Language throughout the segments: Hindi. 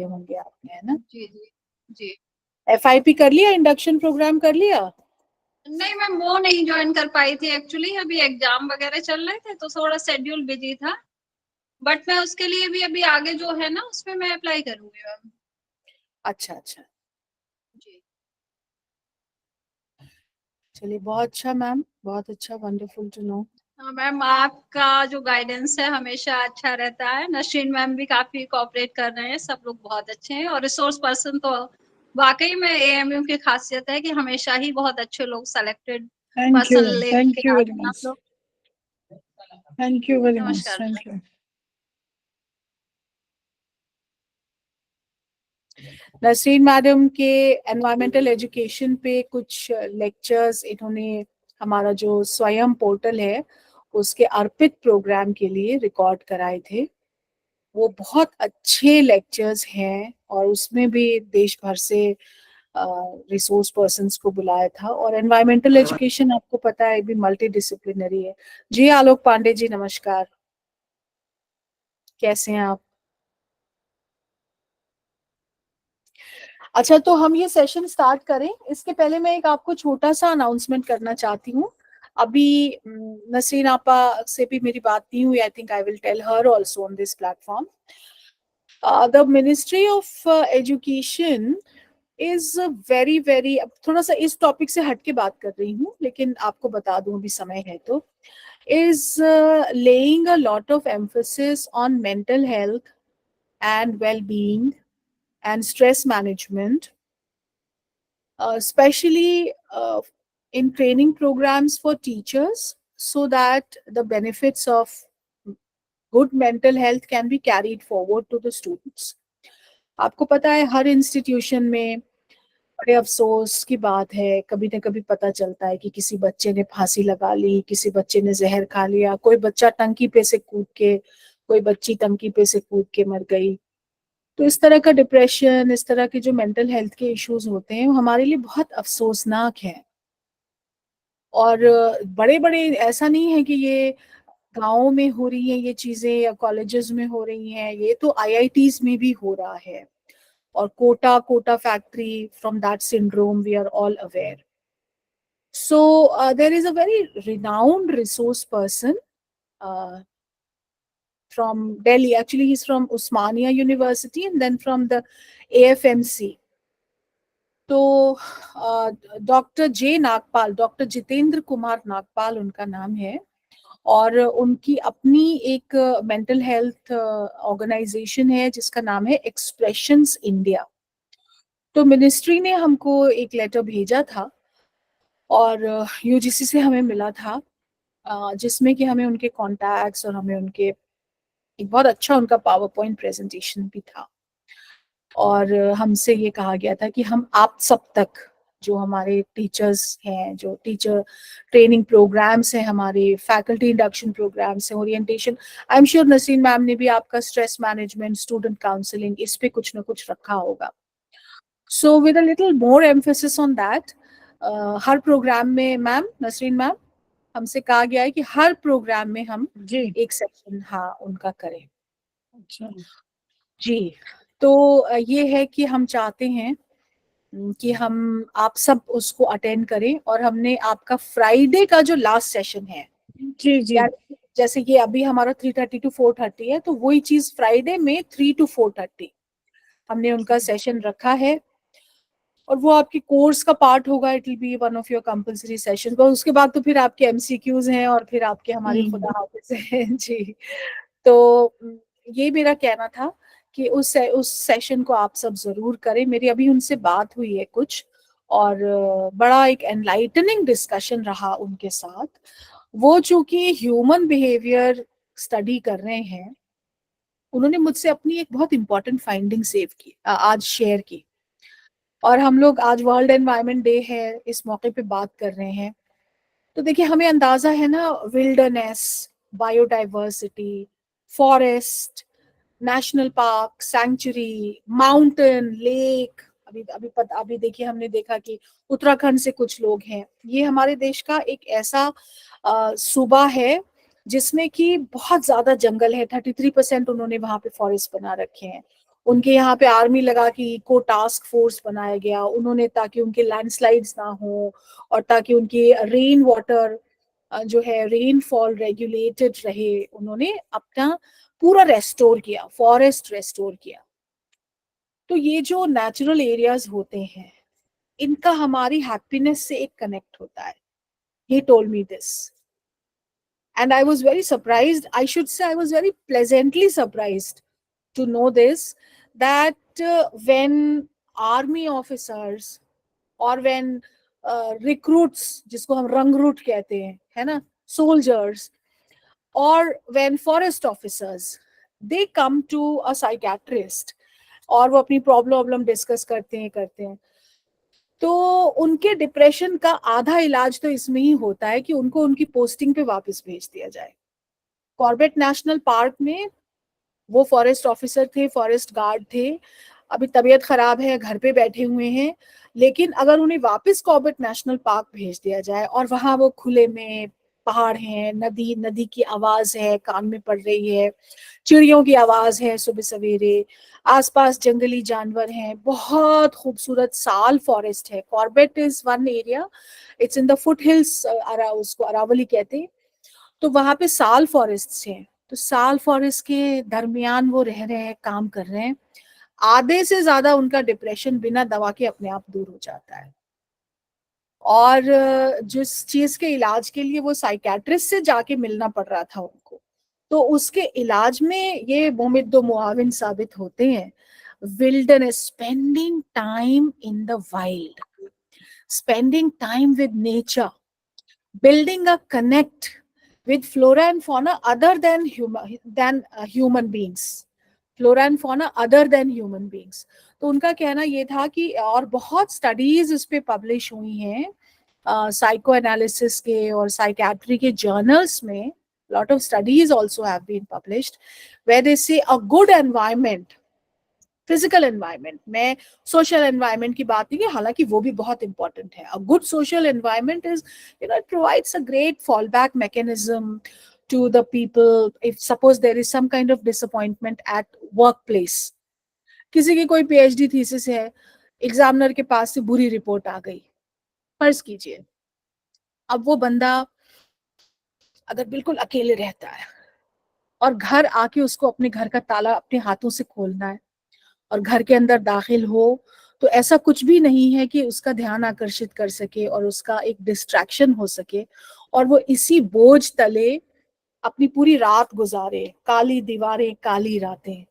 किए होंगे आपने, है ना? जी जी जी। FIP कर लिया, इंडक्शन प्रोग्राम कर लिया? नहीं मैम, वो नहीं ज्वाइन कर पाई थी एक्चुअली, अभी एग्जाम वगैरह चल रहे थे तो थोड़ा शेड्यूल बिजी था। बट मैं उसके लिए भी अभी आगे जो है ना उसमें मैं अप्लाई करूंगी मैम। अच्छा अच्छा, जी। चलिए बहुत अच्छा मैम, बहुत अच्छा, वंडरफुल टू नो। हाँ मैम, आपका जो गाइडेंस है हमेशा अच्छा रहता है। नशीन मैम भी काफी कोऑपरेट कर रहे हैं, सब लोग बहुत अच्छे हैं। और रिसोर्स पर्सन तो वाकई में AMU की खासियत है कि हमेशा ही बहुत अच्छे लोग सेलेक्टेड पर्सन लेके थैंक यू वेरी आते हैं आप मच, लोग। थैंक यू वेरी मच, नमस्कार। Thank you. नसरीन मैडम के एनवायरमेंटल एजुकेशन पे कुछ लेक्चर्स इन्होंने हमारा जो स्वयं पोर्टल है उसके अर्पित प्रोग्राम के लिए रिकॉर्ड कराए थे। वो बहुत अच्छे लेक्चर्स हैं और उसमें भी देश भर से रिसोर्स पर्संस को बुलाया था। और एनवायरमेंटल एजुकेशन आपको पता है भी मल्टी डिसिप्लिनरी है। जी आलोक पांडे जी, नमस्कार, कैसे हैं आप? अच्छा, तो हम ये सेशन स्टार्ट करें इसके पहले मैं एक आपको छोटा सा अनाउंसमेंट करना चाहती हूँ। अभी नसरीन आपा से भी मेरी बात नहीं हुई, I think I will tell her also on this platform. The ministry of education is very very, अब थोड़ा सा इस टॉपिक से हट के बात कर रही हूँ लेकिन आपको बता दूं अभी समय है तो, is laying a lot of emphasis on mental health and well-being and stress management, especially in training programs for teachers, so that the benefits of good mental health can be carried forward to the students. आपको पता है हर इंस्टीट्यूशन में बड़े अफसोस की बात है, कभी न कभी पता चलता है कि किसी बच्चे ने फांसी लगा ली, किसी बच्चे ने जहर खा लिया, कोई बच्चा टंकी पे से कूद के, कोई बच्ची टंकी पे से कूद के मर गई। तो इस तरह का डिप्रेशन, इस तरह के जो मेंटल हेल्थ के इश्यूज होते हैं वो हमारे लिए बहुत अफसोसनाक है। और बड़े बड़े, ऐसा नहीं है कि ये गाँव में हो रही है ये चीजें या कॉलेजेस में हो रही हैं, ये तो IITs में भी हो रहा है। और Kota factory, from that syndrome we are all aware. So there is a very renowned resource person uh, from Delhi. Actually, he's from Osmania University and then from the AFMC. तो डॉक्टर जितेंद्र कुमार नागपाल उनका नाम है। और उनकी अपनी एक मेंटल हेल्थ ऑर्गेनाइजेशन है जिसका नाम है एक्सप्रेशंस इंडिया। तो मिनिस्ट्री ने हमको एक लेटर भेजा था और UGC से हमें मिला था, जिसमें कि हमें उनके कॉन्टैक्ट्स और हमें उनके एक बहुत अच्छा उनका पावर पॉइंट प्रेजेंटेशन भी था। और हमसे ये कहा गया था कि हम आप सब तक, जो हमारे टीचर्स हैं, जो टीचर ट्रेनिंग प्रोग्राम्स हैं, हमारे फैकल्टी इंडक्शन प्रोग्राम्स हैं, orientation, I am sure Naseem ma'am ने भी आपका स्ट्रेस मैनेजमेंट, स्टूडेंट काउंसलिंग, इस पे कुछ ना कुछ रखा होगा। So with a little more emphasis on that, हर प्रोग्राम में मैम, नसरीन मैम, हमसे कहा गया है कि हर प्रोग्राम में हम जी, एक सेक्शन हाँ उनका करें। अच्छा, जी, तो ये है कि हम चाहते हैं कि हम आप सब उसको अटेंड करें। और हमने आपका फ्राइडे का जो लास्ट सेशन है, जी जी, यानी जैसे ये अभी हमारा 3:30 to 4:30 है, तो वही चीज फ्राइडे में 3 to 4:30 हमने उनका सेशन रखा है। और वो आपके कोर्स का पार्ट होगा, it will B one of your compulsory session. और उसके बाद तो फिर आपके MCQs हैं और फिर आपके हमारी खुदा हाफिज है जी। तो ये मेरा कहना था कि उस सेशन को आप सब जरूर करें। मेरी अभी उनसे बात हुई है कुछ, और बड़ा एक एनलाइटनिंग डिस्कशन रहा उनके साथ। वो चूंकि ह्यूमन बिहेवियर स्टडी कर रहे हैं, उन्होंने मुझसे अपनी एक बहुत इंपॉर्टेंट फाइंडिंग सेव की, आज शेयर की। और हम लोग आज वर्ल्ड एनवायरनमेंट डे है, इस मौके पे बात कर रहे हैं। तो देखिए, हमें अंदाजा है ना, wilderness, biodiversity, forest, national park, sanctuary, mountain, lake, अभी देखिए हमने देखा कि उत्तराखंड से कुछ लोग हैं। ये हमारे देश का एक ऐसा सूबा है जिसमें कि बहुत ज्यादा जंगल है, 33% उन्होंने वहां पे फॉरेस्ट बना रखे हैं। उनके यहाँ पे आर्मी लगा कि इको टास्क फोर्स बनाया गया उन्होंने, ताकि उनके लैंडस्लाइड्स ना हो और ताकि उनकी रेन वाटर जो है रेनफॉल रेगुलेटेड रहे। उन्होंने अपना पूरा रेस्टोर किया, फॉरेस्ट रेस्टोर किया। तो ये जो नेचुरल एरियाज होते हैं इनका हमारी हैप्पीनेस से एक कनेक्ट होता है। He told me this. And I was very surprised. I should say I was very pleasantly surprised to know this, that when army officers or when recruits, जिसको हम रंगरूट कहते हैं, है ना, soldiers, or when forest officers, they come to a psychiatrist और वो अपनी प्रॉब्लम डिस्कस करते हैं, तो उनके डिप्रेशन का आधा इलाज तो इसमें ही होता है कि उनको उनकी पोस्टिंग पे वापस भेज दिया जाए। कॉर्बेट नेशनल पार्क में वो फॉरेस्ट ऑफिसर थे, फॉरेस्ट गार्ड थे, अभी तबीयत खराब है, घर पे बैठे हुए हैं, लेकिन अगर उन्हें वापस कॉर्बेट नेशनल पार्क भेज दिया जाए और वहां वो खुले में पहाड़ हैं, नदी की आवाज है, कान में पड़ रही है, चिड़ियों की आवाज है सुबह सवेरे, आसपास जंगली जानवर हैं, बहुत खूबसूरत साल फॉरेस्ट है। Corbett is one area, it's in the foot hills, उसको अरावली कहते हैं। तो वहां पे साल फॉरेस्ट हैं, तो साल फॉरेस्ट के दरमियान वो रह रहे हैं, काम कर रहे हैं। आधे से ज्यादा उनका डिप्रेशन बिना दवा के अपने आप दूर हो जाता है। और जिस चीज के इलाज के लिए वो साइकेट्रिस्ट से जाके मिलना पड़ रहा था उनको, तो उसके इलाज में ये मुमिद्दो मुआविन साबित होते हैं। Wilderness, spending time in the wild, spending time with nature, building a connect with flora and fauna other than human beings, flora and fauna other than human beings। तो उनका कहना ये था कि, और बहुत स्टडीज इस पे पब्लिश हुई हैं साइको एनालिसिस के और साइकेट्री के जर्नल्स में, lot of studies also have been published where they say a good environment, physical environment, मैं सोशल एनवायरनमेंट की बात नहीं की, हालांकि वो भी बहुत इंपॉर्टेंट है। A good social environment is, it provides a great fall back mechanism to the people if suppose there is some kind of disappointment at workplace। किसी की कोई पीएचडी थीसिस है, एग्जामिनर के पास से बुरी रिपोर्ट आ गई, फर्ज कीजिए, अब वो बंदा अगर बिल्कुल अकेले रहता है और घर आके उसको अपने घर का ताला अपने हाथों से खोलना है और घर के अंदर दाखिल हो, तो ऐसा कुछ भी नहीं है कि उसका ध्यान आकर्षित कर सके और उसका एक डिस्ट्रैक्शन हो सके, और वो इसी बोझ तले अपनी पूरी रात गुजारे, काली दीवारें काली रातें,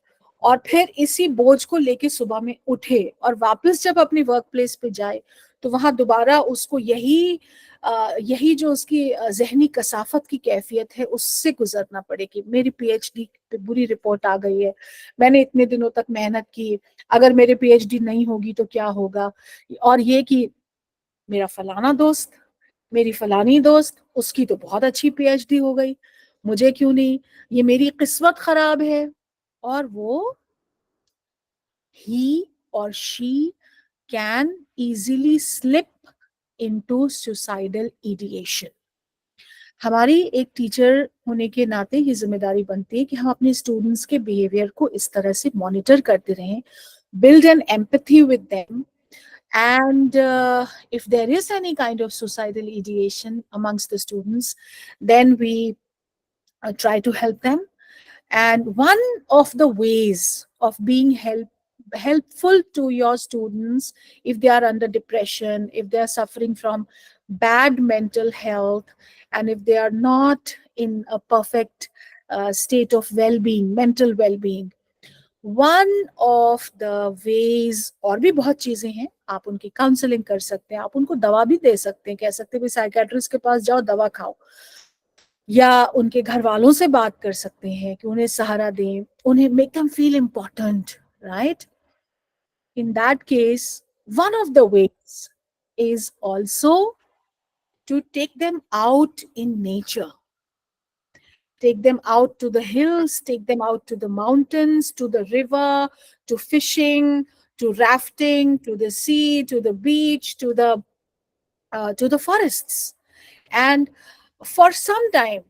और फिर इसी बोझ को लेके सुबह में उठे और वापस जब अपने वर्क प्लेस पे जाए तो वहां दोबारा उसको यही जो उसकी जहनी कसाफत की कैफियत है उससे गुजरना पड़े कि मेरी पीएचडी पे बुरी रिपोर्ट आ गई है, मैंने इतने दिनों तक मेहनत की, अगर मेरे पीएचडी नहीं होगी तो क्या होगा, और ये कि मेरा फलाना दोस्त, मेरी फलानी दोस्त, उसकी तो बहुत अच्छी पीएचडी हो गई, मुझे क्यों नहीं, ये मेरी किस्मत खराब है। और वो he or she can easily slip into suicidal ideation। हमारी एक टीचर होने के नाते ये जिम्मेदारी बनती है कि हम अपने स्टूडेंट्स के बिहेवियर को इस तरह से मॉनिटर करते रहें, build an empathy with them, and if there is any kind of suicidal ideation amongst the students, then we try to help them। And one of the ways of being helpful to your students, if they are under depression, if they are suffering from bad mental health, and if they are not in a perfect state of well-being, mental well-being, one of the ways, और भी बहुत चीजें हैं, आप उनकी काउंसलिंग कर सकते हैं, आप उनको दवा भी दे सकते हैं, कह सकते हैं साइकेट्रिस्ट के पास जाओ दवा खाओ, या उनके घर वालों से बात कर सकते हैं कि उन्हें सहारा दें, उन्हें make them feel important, right. In that case one of the ways is also to take them out in nature, take them out to the hills, take them out to the mountains, to the river, to fishing, to rafting, to the sea, to the beach, to the forests, and for some time,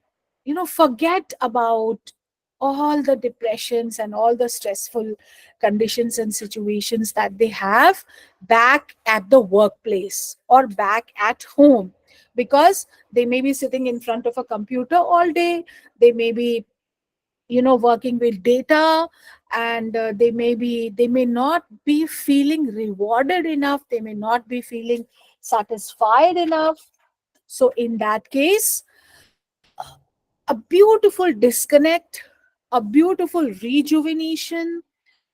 forget about all the depressions and all the stressful conditions and situations that they have back at the workplace or back at home, because they may be sitting in front of a computer all day, they may be, you know, working with data, and they may not be feeling rewarded enough, they may not be feeling satisfied enough. So in that case, a beautiful disconnect, a beautiful rejuvenation,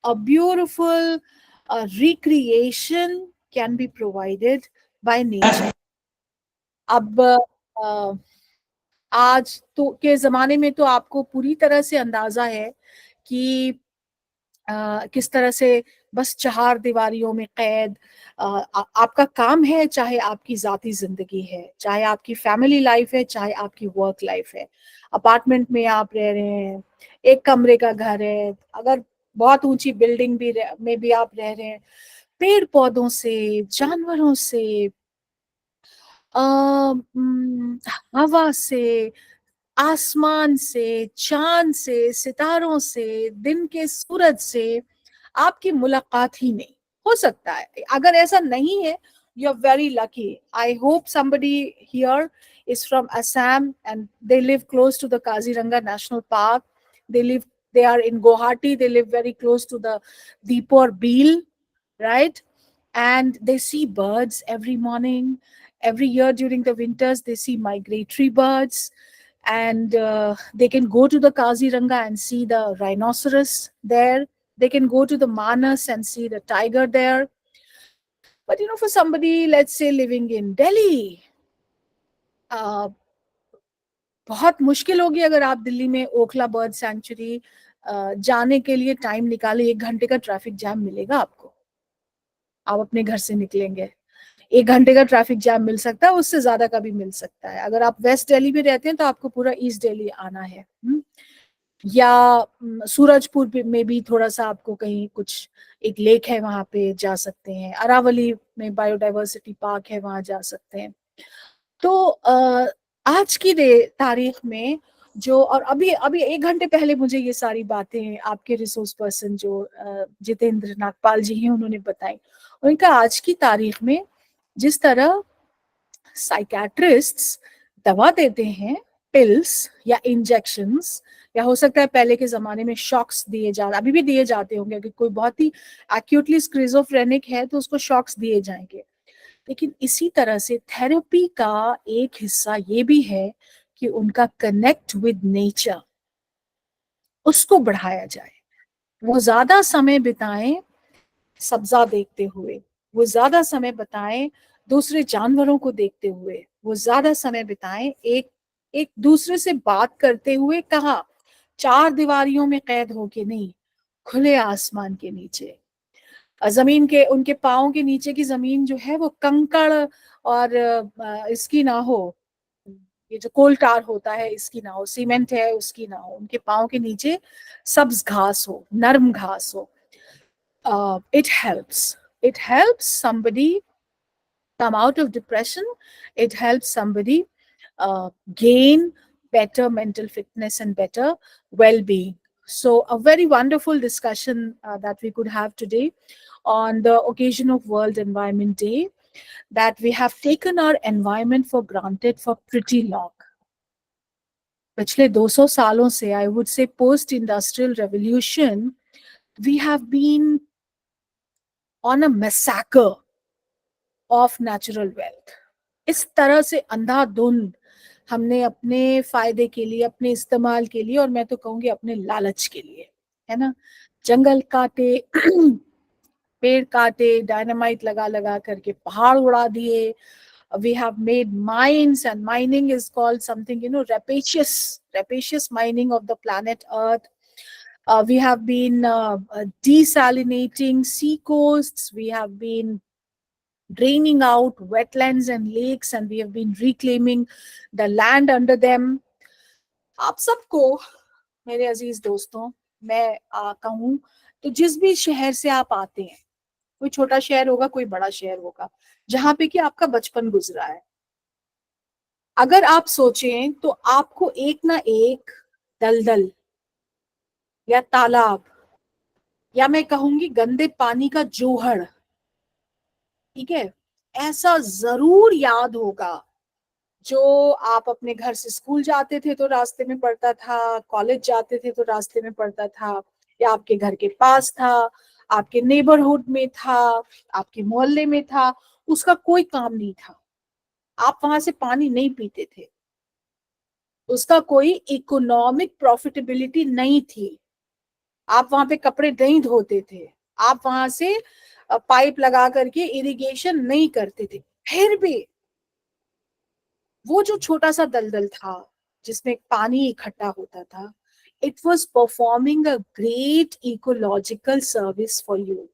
a beautiful recreation can be provided by nature. अब आज तो के ज़माने में तो आपको पूरी तरह से अंदाज़ा है कि किस तरह से बस चार दीवारियों में कैद आपका काम है, चाहे आपकी ज़ाती ज़िंदगी है, चाहे आपकी फैमिली लाइफ है, चाहे आपकी वर्क लाइफ है। अपार्टमेंट में आप रह रहे हैं, एक कमरे का घर है, अगर बहुत ऊंची बिल्डिंग में भी आप रह रहे हैं, पेड़ पौधों से, जानवरों से, हवा से, आसमान से, चांद से, सितारों से, दिन के सूरज से आपकी मुलाकात ही नहीं हो सकता है। अगर ऐसा नहीं है, you are very lucky. I hope somebody here is from Assam and they live close to the Kaziranga National Park. They are in Guwahati, they live very close to the Deepor Beel, right? And they see birds every morning. Every year during the winters, they see migratory birds, and they can go to the Kaziranga and see the rhinoceros there. They can go to the Manas and see the tiger there. But you know, for somebody, let's say living in Delhi, बहुत मुश्किल होगी अगर आप दिल्ली में ओखला बर्ड सैंक्चुरी जाने के लिए टाइम निकाले। 1 घंटे का ट्रैफिक जैम मिलेगा आपको, आप अपने घर से निकलेंगे, 1 घंटे का ट्रैफिक जैम मिल सकता है, उससे ज्यादा का भी मिल सकता है। अगर आप वेस्ट दिल्ली में रहते हैं तो आपको पूरा ईस्ट दिल्ली आना है, या सूरजपुर में भी थोड़ा सा आपको कहीं कुछ एक लेक है वहां पे जा सकते हैं, अरावली में बायोडाइवर्सिटी पार्क है वहां जा सकते हैं। तो आज की तारीख में जो, और अभी अभी 1 घंटे पहले मुझे ये सारी बातें आपके रिसोर्स पर्सन जो जितेंद्र नागपाल जी हैं उन्होंने बताई। उनका आज की तारीख में जिस तरह साइकेट्रिस्ट्स दवा देते हैं, पिल्स या इंजेक्शंस, या हो सकता है पहले के जमाने में शॉक्स दिए जाते, अभी भी दिए जाते होंगे कि कोई बहुत ही एक्यूटली स्क्रिजोफ्रेनिक है तो उसको शॉक्स दिए जाएंगे। लेकिन इसी तरह से थेरेपी का एक हिस्सा ये भी है कि उनका कनेक्ट विद नेचर, उसको बढ़ाया जाए। वो ज्यादा समय बिताएं सब्जा देखते हुए, वो ज्यादा समय बिताएं दूसरे जानवरों को देखते हुए, वो ज्यादा समय बिताएं एक एक दूसरे से बात करते हुए। कहा, 4 दीवारियों में कैद होके नहीं, खुले आसमान के नीचे, जमीन के, उनके पाँव के नीचे की जमीन जो है वो कंकड़ और इसकी ना हो, ये जो कोल टार होता है इसकी ना हो, सीमेंट है उसकी ना हो, उनके पाँव के नीचे सब्ज घास हो, नरम घास हो। it helps somebody come out of depression. It helps somebody gain better mental fitness and better well-being. So a very wonderful discussion that we could have today on the occasion of World Environment Day, that we have taken our environment for granted for pretty long. पिछले 200 सालों से, I would say post industrial revolution, we have been on a massacre of natural wealth. इस तरह से अंधाधुंध हमने अपने फायदे के लिए, अपने इस्तेमाल के लिए, और मैं तो कहूंगी अपने लालच के लिए, है ना, जंगल काटे, पेड़ काटे, डायनामाइट लगा लगा करके पहाड़ उड़ा दिए। We have made mines, and mining is called something, you know, rapacious mining of the planet Earth. We have been desalinating sea coasts, we have been draining out wetlands and lakes, and we have been reclaiming the land under them. आप सबको, मेरे अजीज दोस्तों, मैं कहूँ तो जिस भी शहर से आप आते हैं, कोई छोटा शहर होगा, कोई बड़ा शहर होगा, जहां पे कि आपका बचपन गुजरा है, अगर आप सोचें तो आपको एक ना एक दलदल, या तालाब, या मैं कहूंगी गंदे पानी का जोहड़, ठीक है, ऐसा जरूर याद होगा जो आप अपने घर से स्कूल जाते थे तो रास्ते में पड़ता था, कॉलेज जाते थे तो रास्ते में पड़ता था, या आपके घर के पास था, आपके नेबरहुड में था, आपके मोहल्ले में था, उसका कोई काम नहीं था, आप वहां से पानी नहीं पीते थे, उसका कोई इकोनॉमिक प्रॉफिटेबिलिटी नहीं थी, आप वहां पे कपड़े नहीं धोते थे, आप वहां से पाइप लगा करके इरिगेशन नहीं करते थे, फिर भी वो जो छोटा सा दलदल था जिसमें पानी इकट्ठा होता था, it was performing a great ecological service for you.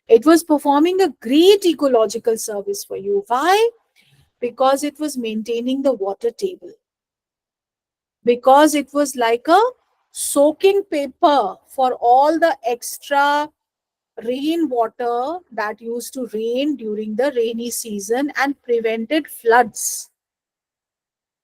It was performing a great ecological service for you. Why? Because it was maintaining the water table. Because it was like a soaking paper for all the extra rainwater that used to rain during the rainy season and prevented floods.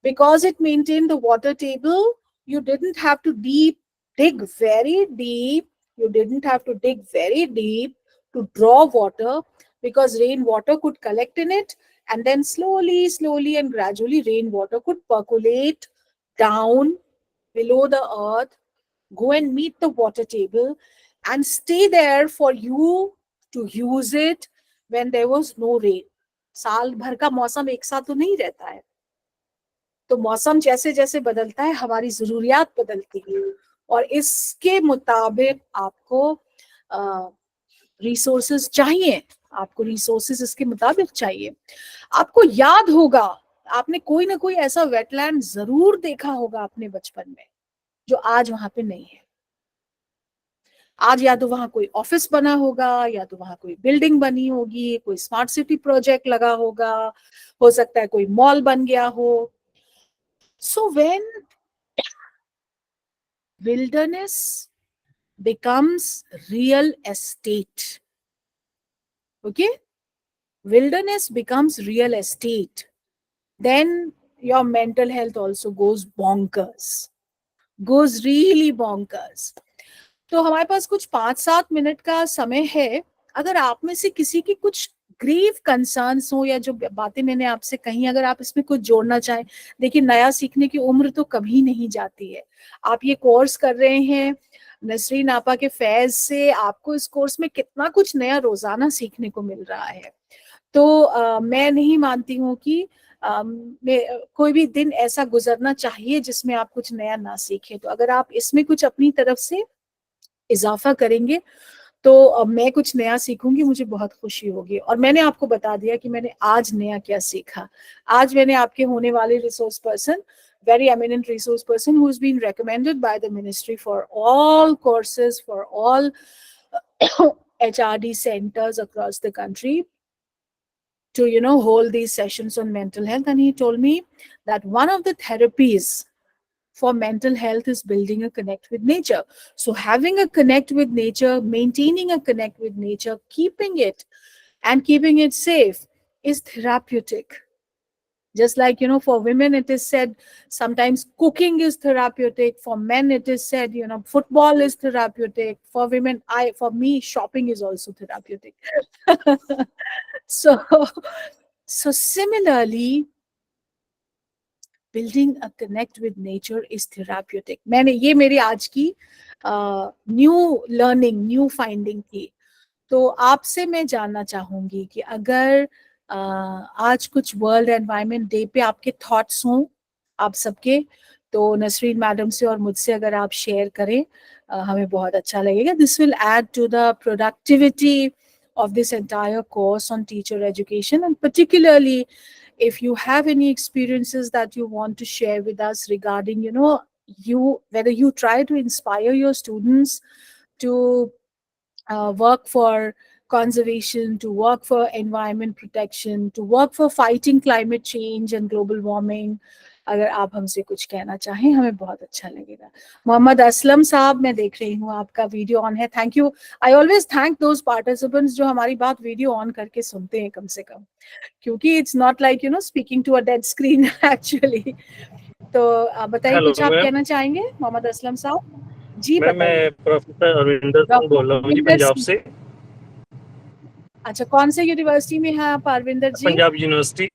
Because it maintained the water table, you didn't have to dig very deep. You didn't have to dig very deep to draw water, because rainwater could collect in it, and then slowly and gradually rainwater could percolate down below the earth, go and meet the water table, and stay there for you to use it when there was no rain. साल भर का मौसम एक साथ तो नहीं रहता है, तो मौसम जैसे जैसे बदलता है हमारी जरूरियात बदलती है, और इसके मुताबिक आपको रिसोर्सेज चाहिए, आपको रिसोर्सेज इसके मुताबिक चाहिए। आपको याद होगा, आपने कोई ना कोई ऐसा वेटलैंड जरूर देखा होगा अपने बचपन में जो आज वहां पे नहीं है। आज या तो वहां कोई ऑफिस बना होगा, या तो वहां कोई बिल्डिंग बनी होगी, कोई स्मार्ट सिटी प्रोजेक्ट लगा होगा, हो सकता है कोई मॉल बन गया हो। So when wilderness becomes real estate, okay, wilderness becomes real estate, then your mental health also goes bonkers, goes really bonkers. तो हमारे पास कुछ 5-7 मिनट का समय है। अगर आप में से किसी की कुछ ग्रीव कंसर्न्स हो, या जो बातें मैंने आपसे कही, अगर आप इसमें कुछ जोड़ना चाहें। देखिए, नया सीखने की उम्र तो कभी नहीं जाती है। आप ये कोर्स कर रहे हैं नसरीन आपा के फैज से, आपको इस कोर्स में कितना कुछ नया रोजाना सीखने को मिल रहा है। तो मैं नहीं मानती हूँ कि कोई भी दिन ऐसा गुजरना चाहिए जिसमें आप कुछ नया ना सीखें। तो अगर आप इसमें कुछ अपनी तरफ से इजाफा करेंगे तो मैं कुछ नया सीखूंगी, मुझे बहुत खुशी होगी। और मैंने आपको बता दिया कि मैंने आज नया क्या सीखा। आज मैंने आपके होने वाले resource person, very eminent resource person who's been recommended by the ministry for all courses, for all HRD centers across the country to, hold these sessions on mental health. And he told me that one of the therapies for mental health is building a connect with nature. So having a connect with nature, maintaining a connect with nature, keeping it safe is therapeutic. Just like, for women, it is said sometimes cooking is therapeutic. For men, it is said, football is therapeutic. For women, for me, shopping is also therapeutic. So similarly, building a connect with nature is therapeutic. ये मेरी आज की न्यू लर्निंग, न्यू फाइंडिंग थी। तो आपसे मैं जानना चाहूंगी कि अगर आज कुछ वर्ल्ड एनवायरनमेंट डे पे आपके थॉट्स हों आप सबके, तो नसरीन मैडम से और मुझसे अगर आप शेयर करें, हमें बहुत अच्छा लगेगा। This will add to the productivity of this entire course on teacher education, and particularly if you have any experiences that you want to share with us regarding, whether you try to inspire your students to work for conservation, to work for environment protection, to work for fighting climate change and global warming, अगर आप हमसे कुछ कहना चाहें हमें बहुत अच्छा लगेगा। मोहम्मद असलम साहब, मैं देख रही हूँ आपका वीडियो ऑन है। Thank you. I always thank those participants जो हमारी बात वीडियो ऑन करके सुनते हैं कम से कम, क्योंकि it's not like speaking to a dead screen actually. तो बताइए, कुछ आप कहना चाहेंगे मोहम्मद असलम साहब? जी मैम बताइए। मैं प्रोफेसर अरविंदर सिंह बोल रहा हूँ जी, अरविंदर पंजाब सिंह। से। अच्छा, कौन से यूनिवर्सिटी में हैं आप Arvinder ji? Punjab university,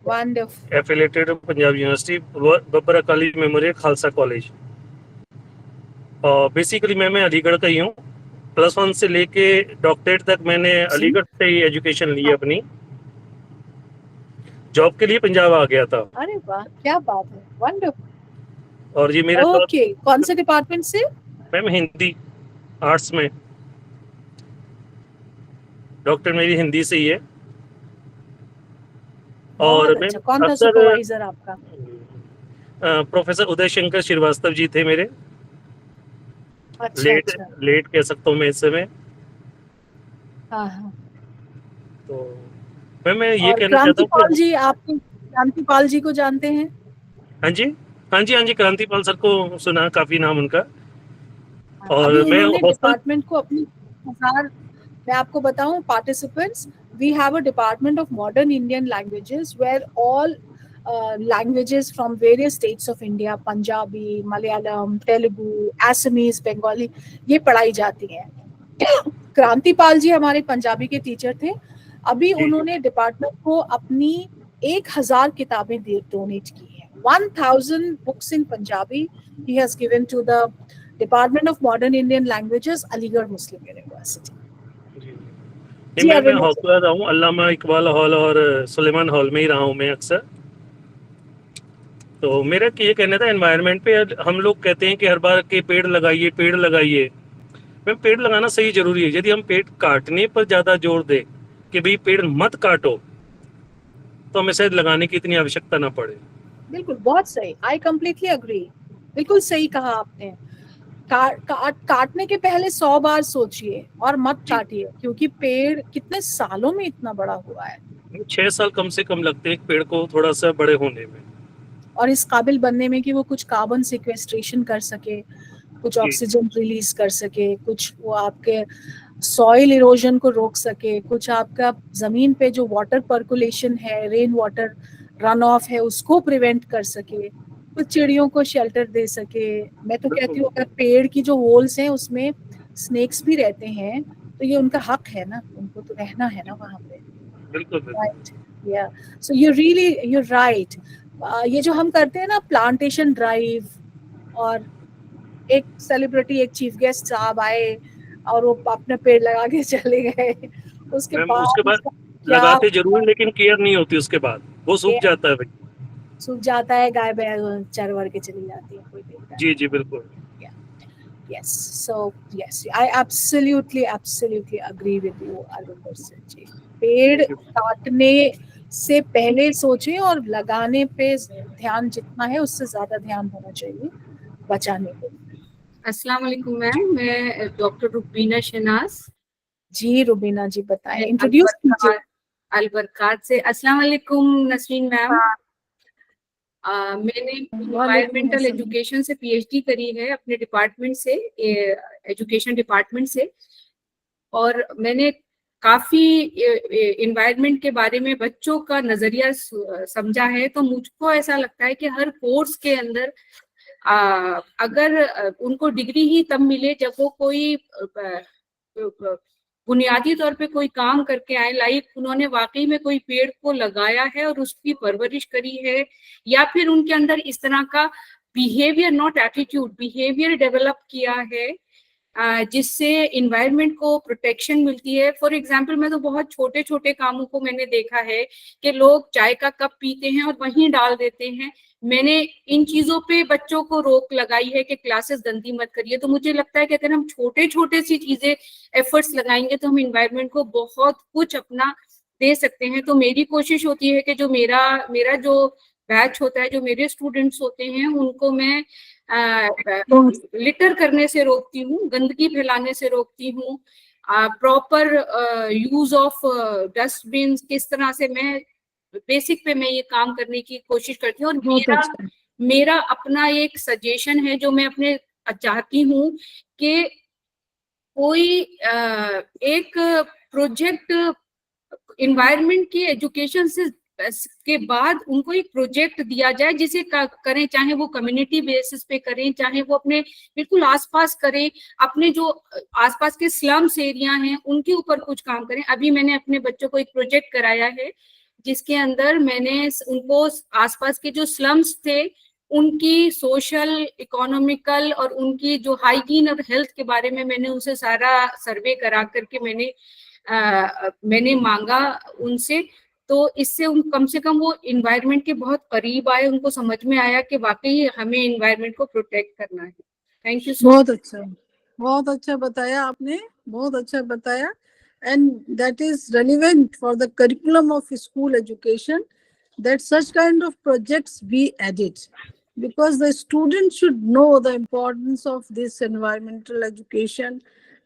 wonderful. Affiliated Punjab university, Babbar Akali memorial Khalsa college. और बेसिकली मैं अलीगढ़ का ही हूँ। +1 से लेके डॉक्टरेट तक मैंने जी। अलीगढ़ से ही एजुकेशन ली अपनी। जॉब के लिए पंजाब आ गया था। अरे वाह, क्या बात है, वंडरफुल। और ये मेरा ओके, कौन से डिपार्टमेंट से? मैम हिंदी, आर्ट्स में। डॉक्टर मेरी हिंदी से ही है। और बहुत मैम अच्छा। कौन था अक्सर सुपरवाइजर आपका? प्रोफेसर उदय शंकर श्रीवास्तव जी थे मेरे। अच्छा अच्छा। लेट कह सकता हूँ मैं इस समय। हाँ हाँ। तो मैं ये और कहना चाहता क्रांति हूँ पाल कि जी, आप क्रांति पाल जी को जानते हैं? हाँ जी, हाँ जी, हाँ जी, क्रांतिपाल सर को सुना, काफी नाम उनका। अभी और मैं उन्होंने हॉस्टल, डिपार्टमेंट को अपनी 1000, मैं आपको बताऊं participants, we have a department of modern Indian languages where all languages from various states of India, Punjabi, Malayalam, Telugu, Assamese, Bengali, ये पढ़ाई जाती है। क्रांतिपाल जी हमारे पंजाबी के टीचर थे। अभी जी। उन्होंने डिपार्टमेंट को अपनी 1000 किताबें डोनेट की हैं। 1000 books in Punjabi he has given to the Department of Modern Indian Languages, Aligarh Muslim university. जी। जी मैं अरविंदर जी। हॉस्टल रहा हूँ, अल्लामा इकबाल हॉल और सुलेमान हॉल में ही रहा हूँ मैं अक्सर। तो मेरा ये कहना था एनवायरनमेंट पे, हम लोग कहते हैं कि हर बार के पेड़ लगाइए, पेड़ लगाइए। मैं पेड़ लगाना सही जरूरी है। यदि हम पेड़ काटने पर ज्यादा जोर दें कि भाई पेड़ मत काटो, तो हमें शायद लगाने की इतनी आवश्यकता ना पड़े। बिल्कुल, बहुत सही, आई कम्प्लीटली अग्री। बिल्कुल सही कहा आपने। काटने के पहले 100 बार सोचिए और मत जी, काटिए, क्योंकि पेड़ कितने सालों में इतना बड़ा हुआ है 6 साल कम से कम लगते हैं एक पेड़ को थोड़ा सा बड़े होने में। और इस काबिल बनने में कि वो कुछ कार्बन सिक्वेस्ट्रेशन कर सके, कुछ जी, ऑक्सीजन रिलीज कर सके, कुछ वो आपके सॉइल इरोजन को रोक सके, कुछ आपका जमीन पे जो वाटर पर्कुलेशन है, रेन वाटर रन ऑफ है, उसको प्रिवेंट कर सके, कुछ चिड़ियों को शेल्टर दे सके। मैं तो कहती हूँ अगर पेड़ की जो होल्स हैं उसमें स्नेक्स भी रहते हैं तो ये उनका हक है ना, उनको तो रहना है ना वहां पे। बिल्कुल बिल्कुल। राइट, या so you really, you right. ये जो हम करते हैं ना प्लांटेशन ड्राइव, और एक सेलिब्रिटी, एक चीफ गेस्ट साहब आए और वो अपना पेड़ लगा के चले गए, उसके मैम उसके बाद बाद उसका क्या लगाते जरूर हैं, लेकिन केयर नहीं होती उसके बाद, वो सूख जाता है भाई। सूख जाता है, गाय बैल चरवर के चली जाती है, कोई देखता जी जी बिल्कुल। है। Yes, so yes, I absolutely agree with you, Arvinder Singh जी। पेड़ काटने से पहले सोचें और लगाने पे ध्यान जितना है उससे ज्यादा ध्यान होना चाहिए बचाने को। अस्सलाम वालेकुम मैम, मैं डॉक्टर रुबीना शहनाज जी रुबीना जी बताएं, मैं इंट्रोड्यूस कीजिए। अलबरकात से। अस्सलाम वालेकुम नसरीन मैम। मैंने इन्वायरमेंटल एजुकेशन से पीएचडी करी है अपने डिपार्टमेंट से, एजुकेशन डिपार्टमेंट से, और मैंने काफी इन्वायरमेंट के बारे में बच्चों का नजरिया समझा है। तो मुझको ऐसा लगता है कि हर कोर्स के अंदर अगर उनको डिग्री ही तब मिले जब वो कोई बुनियादी तौर पे कोई काम करके आए, लाइक उन्होंने वाकई में कोई पेड़ को लगाया है और उसकी परवरिश करी है, या फिर उनके अंदर इस तरह का behaviour, not attitude, behaviour develop किया है जिससे इन्वायरमेंट को प्रोटेक्शन मिलती है। फॉर एग्जाम्पल, मैं तो बहुत छोटे छोटे कामों को मैंने देखा है कि लोग चाय का कप पीते हैं और वहीं डाल देते हैं। मैंने इन चीजों पे बच्चों को रोक लगाई है कि क्लासेस गंदी मत करिए। तो मुझे लगता है कि अगर हम छोटे छोटे सी चीजें एफर्ट्स लगाएंगे तो हम इन्वायरमेंट को बहुत कुछ अपना दे सकते हैं। तो मेरी कोशिश होती है कि जो मेरा जो बैच होता है, जो मेरे स्टूडेंट्स होते हैं, उनको मैं लिटर करने से रोकती हूँ, गंदगी फैलाने से रोकती हूँ, प्रॉपर यूज ऑफ डस्टबिन, किस तरह से मैं बेसिक पे मैं ये काम करने की कोशिश करती हूँ। और मेरा अपना एक सजेशन है जो मैं अपने चाहती हूँ कि कोई एक प्रोजेक्ट इन्वायरमेंट की एजुकेशन से के बाद उनको एक प्रोजेक्ट दिया जाए जिसे करें, चाहे वो कम्युनिटी बेसिस पे करें, चाहे वो अपने बिल्कुल आसपास करें, अपने जो आसपास के स्लम्स एरिया हैं उनके ऊपर कुछ काम करें। अभी मैंने अपने बच्चों को एक प्रोजेक्ट कराया है जिसके अंदर मैंने उनको आसपास के जो स्लम्स थे उनकी सोशल, इकोनॉमिकल और उनकी जो हाइजीन और हेल्थ के बारे में मैंने उनसे सारा सर्वे करा करके मैंने मांगा उनसे। तो इससे कम से कम वो इन्वायरमेंट के बहुत करीब आए, उनको समझ में आया कि वाकई हमें इन्वायरमेंट को प्रोटेक्ट करना है। Thank you so much. बहुत अच्छा बताया आपने, बहुत अच्छा बताया। And that is relevant for the curriculum of school education that such kind of projects be added, because the students should know the importance of this environmental education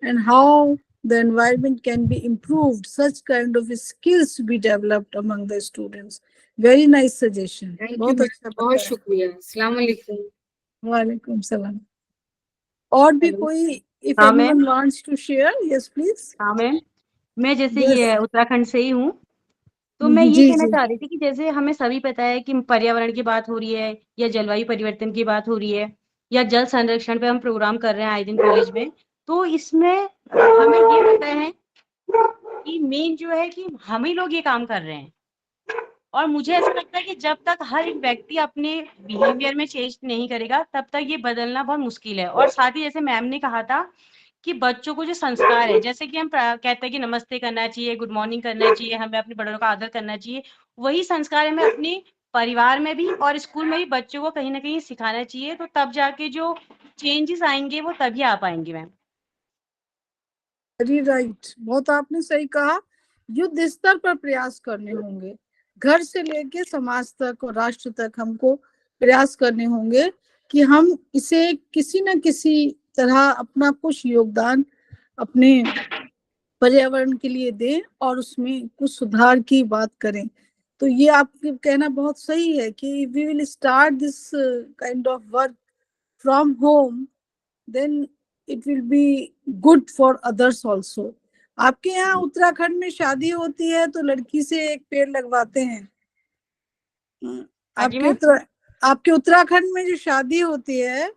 and how the environment can be improved. Such kind of skills to be developed among the students. Very nice suggestion. बहुत शुक्रिया। अस्सलाम वालेकुम। वालेकुम सलाम। और भी कोई, if हाँ, anyone wants to share, yes please. हाँ मैम, मैं जैसे Yes. ये उत्तराखंड से ही हूँ, तो मैं ये जी, कहना जी। चाह रही थी कि जैसे हमें सभी पता है कि पर्यावरण की बात हो रही है या जलवायु परिवर्तन की बात हो रही है या जल संरक्षण पे हम प्रोग्राम कर रहे हैं आए दिन कॉलेज में, तो इसमें हमें ये पता है कि मेन जो है कि हम ही लोग ये काम कर रहे हैं। और मुझे ऐसा लगता है कि जब तक हर एक व्यक्ति अपने बिहेवियर में चेंज नहीं करेगा तब तक ये बदलना बहुत मुश्किल है। और साथ ही जैसे मैम ने कहा था कि बच्चों को जो संस्कार है, जैसे कि हम कहते हैं कि नमस्ते करना चाहिए, गुड मॉर्निंग करना चाहिए, हमें अपने बड़ों का आदर करना चाहिए, वही संस्कार हमें अपने परिवार में भी और स्कूल में भी बच्चों को कहीं ना कहीं सिखाना चाहिए। तो तब जाके जो चेंजेस आएंगे वो तभी आ पाएंगे मैम। वेरी राइट, बहुत आपने सही कहा। युद्ध स्तर पर प्रयास करने होंगे, घर से लेके समाज तक और राष्ट्र तक हमको प्रयास करने होंगे कि हम इसे किसी न किसी तरह अपना कुछ योगदान अपने पर्यावरण के लिए दें और उसमें कुछ सुधार की बात करें। तो ये आपके कहना बहुत सही है कि we will start this kind of work from home, then it will be good for others also. आपके यहाँ उत्तराखंड में शादी होती है तो लड़की से एक पेड़ लगवाते हैं। आपके उत्तराखंड में जो शादी होती है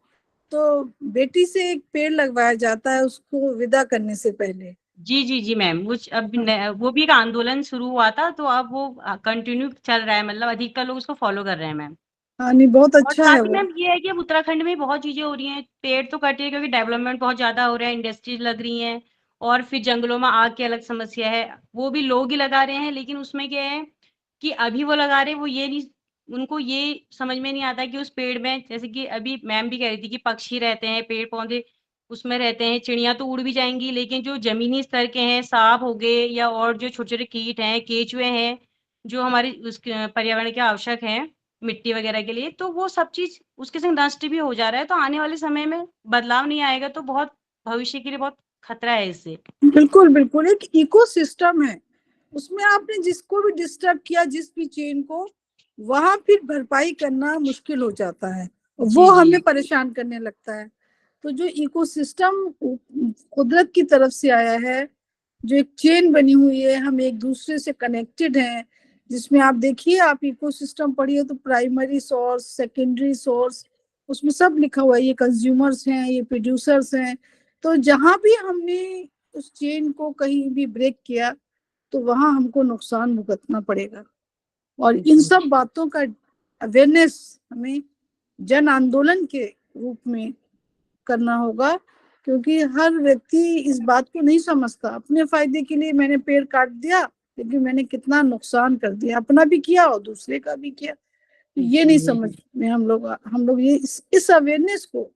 तो बेटी से एक पेड़ लगवाया जाता है उसको विदा करने से पहले। जी जी जी मैम, वो भी एक आंदोलन शुरू हुआ था, तो अब वो कंटिन्यू चल रहा है, मतलब अधिकतर लोग उसको फॉलो कर रहे हैं मैम। हाँ नहीं, बहुत अच्छा है। और मैम ये है कि अब उत्तराखंड में बहुत चीजें हो रही हैं, पेड़ तो कटे क्योंकि डेवलपमेंट बहुत ज्यादा हो रहा है, इंडस्ट्रीज लग रही हैं, और फिर जंगलों में आग की अलग समस्या है, वो भी लोग ही लगा रहे हैं। लेकिन उसमें क्या है कि अभी वो लगा रहे, वो ये नहीं, उनको ये समझ में नहीं आता कि उस पेड़ में, जैसे कि अभी मैम भी कह रही थी कि पक्षी रहते हैं, पेड़ पौधे उसमें रहते हैं, चिड़ियां तो उड़ भी जाएंगी, लेकिन जो जमीनी स्तर के हैं, सांप हो गए या और जो छोटे छोटे कीट हैं, केचुए हैं, जो हमारे उस पर्यावरण के आवश्यक हैं मिट्टी वगैरह के लिए, तो वो सब चीज उसके संग नष्ट भी हो जा रहा है। तो आने वाले समय में बदलाव नहीं आएगा तो बहुत भविष्य के लिए बहुत खतरा है इससे। बिल्कुल बिल्कुल, एक इकोसिस्टम है, उसमें आपने जिसको भी डिस्टर्ब किया, जिस भी चेन को, वहां फिर भरपाई करना मुश्किल हो जाता है, वो हमें परेशान करने लगता है। तो जो इकोसिस्टम कुदरत की तरफ से आया है, जो एक चेन बनी हुई है, हम एक दूसरे से कनेक्टेड हैं, जिसमें आप देखिए, आप इकोसिस्टम पढ़िए तो प्राइमरी सोर्स, सेकेंडरी सोर्स, उसमें सब लिखा हुआ है, ये कंज्यूमर्स हैं, ये प्रोड्यूसर्स हैं। तो जहां भी हमने उस चेन को कहीं भी ब्रेक किया तो वहां हमको नुकसान भुगतना पड़ेगा। और इन सब बातों का अवेयरनेस हमें जन आंदोलन के रूप में करना होगा, क्योंकि हर व्यक्ति इस बात को नहीं समझता। अपने फायदे के लिए मैंने पेड़ काट दिया, लेकिन मैंने कितना नुकसान कर दिया, अपना भी किया और दूसरे का भी किया। तो ये नहीं समझ में हम लोग ये इस अवेयरनेस को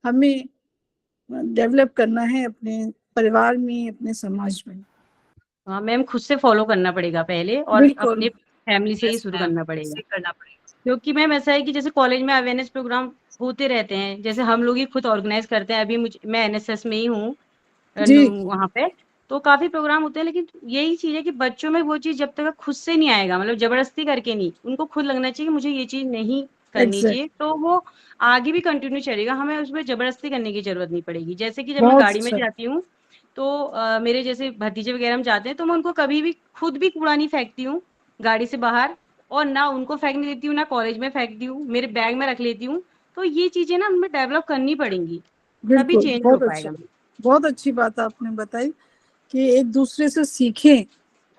हमें डेवलप करना है अपने परिवार में, अपने समाज में। हाँ मैम, खुद से फॉलो करना पड़ेगा पहले, और अपने फैमिली से ही शुरू करना पड़ेगा। क्योंकि मैम ऐसा है कि जैसे कॉलेज में अवेयरनेस प्रोग्राम होते रहते हैं, जैसे हम लोग ही खुद ऑर्गेनाइज करते हैं। अभी मैं एनएसएस में ही हूँ वहाँ पे, तो काफी प्रोग्राम होते हैं। लेकिन यही चीज है कि बच्चों में वो चीज जब तक खुद से नहीं आएगा, मतलब जबरदस्ती करके नहीं, उनको खुद लगना चाहिए कि मुझे ये चीज नहीं करनी चाहिए, तो वो आगे भी कंटिन्यू चलेगा, हमें उसमें जबरदस्ती करने की जरूरत नहीं पड़ेगी। जैसे कि जब मैं गाड़ी में जाती हूँ तो मेरे जैसे भतीजे वगैरह हम जाते हैं तो मैं उनको कभी भी खुद भी कूड़ा नहीं फेंकती हूँ गाड़ी से बाहर, और ना उनको फेंकने देती हूँ, ना कॉलेज में फेंकती हूँ, मेरे बैग में रख लेती हूँ। तो ये चीजें ना हमें डेवलप करनी पड़ेंगी, तभी बिल्कुल, चेंज हो बहुत पाएगा। अच्छा, बहुत अच्छी बात आपने बताई कि एक दूसरे से सीखें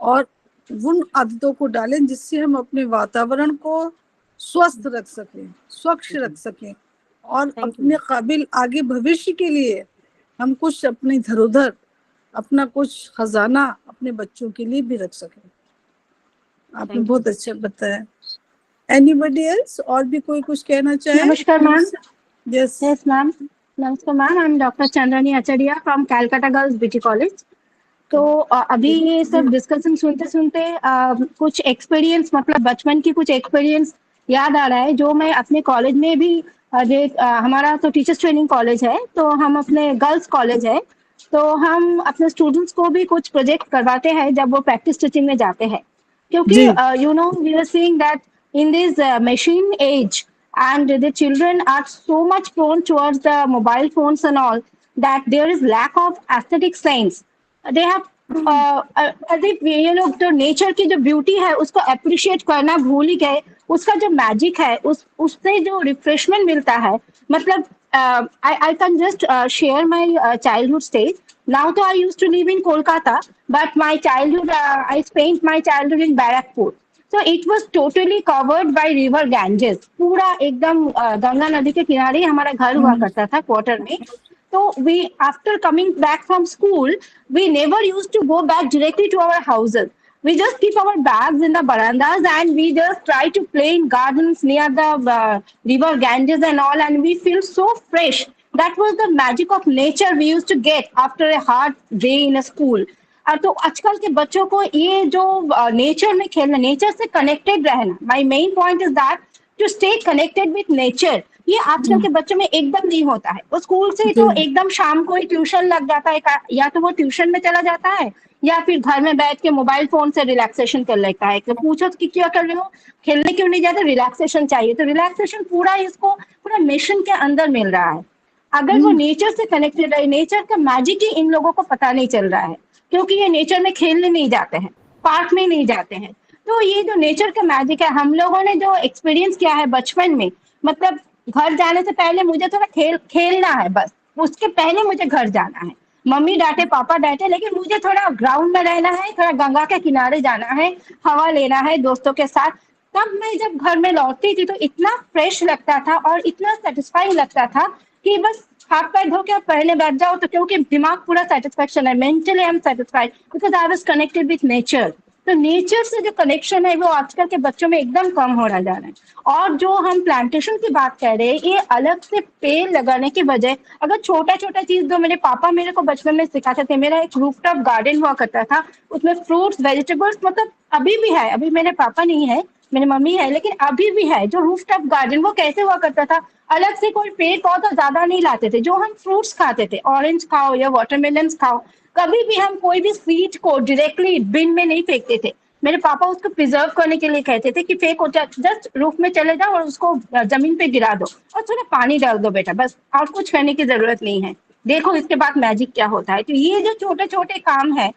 और उन आदतों को डालें जिससे हम अपने वातावरण को स्वस्थ रख सकें, स्वच्छ रख सकें और Thank you. अपने काबिल आगे भविष्य के लिए हम कुछ अपनी धरोहर, अपना कुछ खजाना अपने बच्चों के लिए भी रख सकें। आपने Thank you. बहुत अच्छा बताया। एनीबडी एल्स, और भी कोई कुछ कहना चाहे? नमस्कार मैम। यस Yes मैम, नमस्कार ma'am, I am doctor Chandrani Acharya from Calcutta girls BT college. तो अभी ये सब डिस्कशन सुनते सुनते कुछ एक्सपीरियंस, मतलब बचपन की कुछ एक्सपीरियंस याद आ रहा है जो मैं अपने कॉलेज में भी हमारा तो टीचर्स ट्रेनिंग कॉलेज है, तो हम अपने गर्ल्स कॉलेज है, तो हम अपने स्टूडेंट्स को भी कुछ प्रोजेक्ट करवाते हैं जब वो प्रैक्टिस टीचिंग में जाते हैं, क्योंकि you know we are seeing that in this machine age and the children are so much prone towards the mobile phones and all that there is lack of aesthetic sense. They have as if ये लोग तो नेचर की जो ब्यूटी है उसको अप्रिशिएट करना भूल ही गए। उसका जो मैजिक है उससे जो रिफ्रेशमेंट मिलता है, मतलब I can just share my childhood stage. Now तो I used to live in Kolkata, but my childhood I spent my childhood in Barakpur. So it was totally covered by river Ganges. पूरा एकदम गंगा नदी के किनारे हमारा घर हुआ करता था क्वार्टर में। So we, after coming back from school, we never used to go back directly to our houses. We just keep our bags in the verandas and we just try to play in gardens near the river Ganges and all, and we feel so fresh. That was the magic of nature we used to get after a hard day in a school. तो आजकल के बच्चों को ये जो नेचर में खेलना, नेचर से कनेक्टेड रहना, my main point is that to stay connected with nature, ये आजकल के बच्चों में एकदम नहीं होता है। वो स्कूल से तो एकदम शाम को ही ट्यूशन लग जाता है, या तो वो ट्यूशन में चला जाता है या फिर घर में बैठ के मोबाइल फोन से रिलैक्सेशन कर लेता है। तो पूछो कि क्या कर रहे हो, खेलने क्यों नहीं जाते, रिलैक्सेशन चाहिए। तो रिलैक्सेशन पूरा इसको पूरा मिशन के अंदर मिल रहा है। अगर वो नेचर से कनेक्टेड है, नेचर का मैजिक ही इन लोगों को पता नहीं चल रहा है, क्योंकि ये नेचर में खेलने नहीं जाते हैं, पार्क में नहीं जाते हैं। तो ये जो नेचर का मैजिक है, हम लोगों ने जो एक्सपीरियंस किया है बचपन में, मतलब घर जाने से पहले मुझे थोड़ा खेलना है, बस उसके पहले मुझे घर जाना है। मम्मी डांटे, पापा डांटे, लेकिन मुझे थोड़ा ग्राउंड में रहना है, थोड़ा गंगा के किनारे जाना है, हवा लेना है दोस्तों के साथ। तब मैं जब घर में लौटती थी तो इतना फ्रेश लगता था और इतना सेटिस्फाइंग लगता था कि बस हाथ पैर धो के पहले बैठ जाओ, तो क्योंकि दिमाग पूरा सेटिस्फेक्शन है, mentally I am satisfied because I was connected with nature. तो नेचर से जो कनेक्शन है वो आजकल के बच्चों में एकदम कम हो रहा जा रहा है। और जो हम प्लांटेशन की बात कर रहे हैं, ये अलग से पेड़ लगाने की बजाय अगर छोटा छोटा चीज, जो मेरे पापा मेरे को बचपन में सिखाते थे, मेरा एक रूफटॉप गार्डन हुआ करता था, उसमें फ्रूट्स वेजिटेबल्स, मतलब अभी भी है, अभी मेरे पापा नहीं है, मेरी मम्मी है, लेकिन अभी भी है जो रूफटॉप गार्डन। वो कैसे हुआ करता था, अलग से कोई पेड़ पौधा ज्यादा नहीं लाते थे, जो हम फ्रूट्स खाते थे, ऑरेंज खाओ या वाटरमेलन खाओ, कभी भी हम कोई भी सीड को डायरेक्टली बिन में नहीं फेंकते थे। मेरे पापा उसको प्रिजर्व करने के लिए कहते थे कि फेंको, जस्ट रूफ में चले जाओ और उसको जमीन पे गिरा दो और थोड़ा पानी डाल दो बेटा, बस, और कुछ करने की जरूरत नहीं है, देखो इसके बाद मैजिक क्या होता है। तो ये जो छोटे छोटे काम है,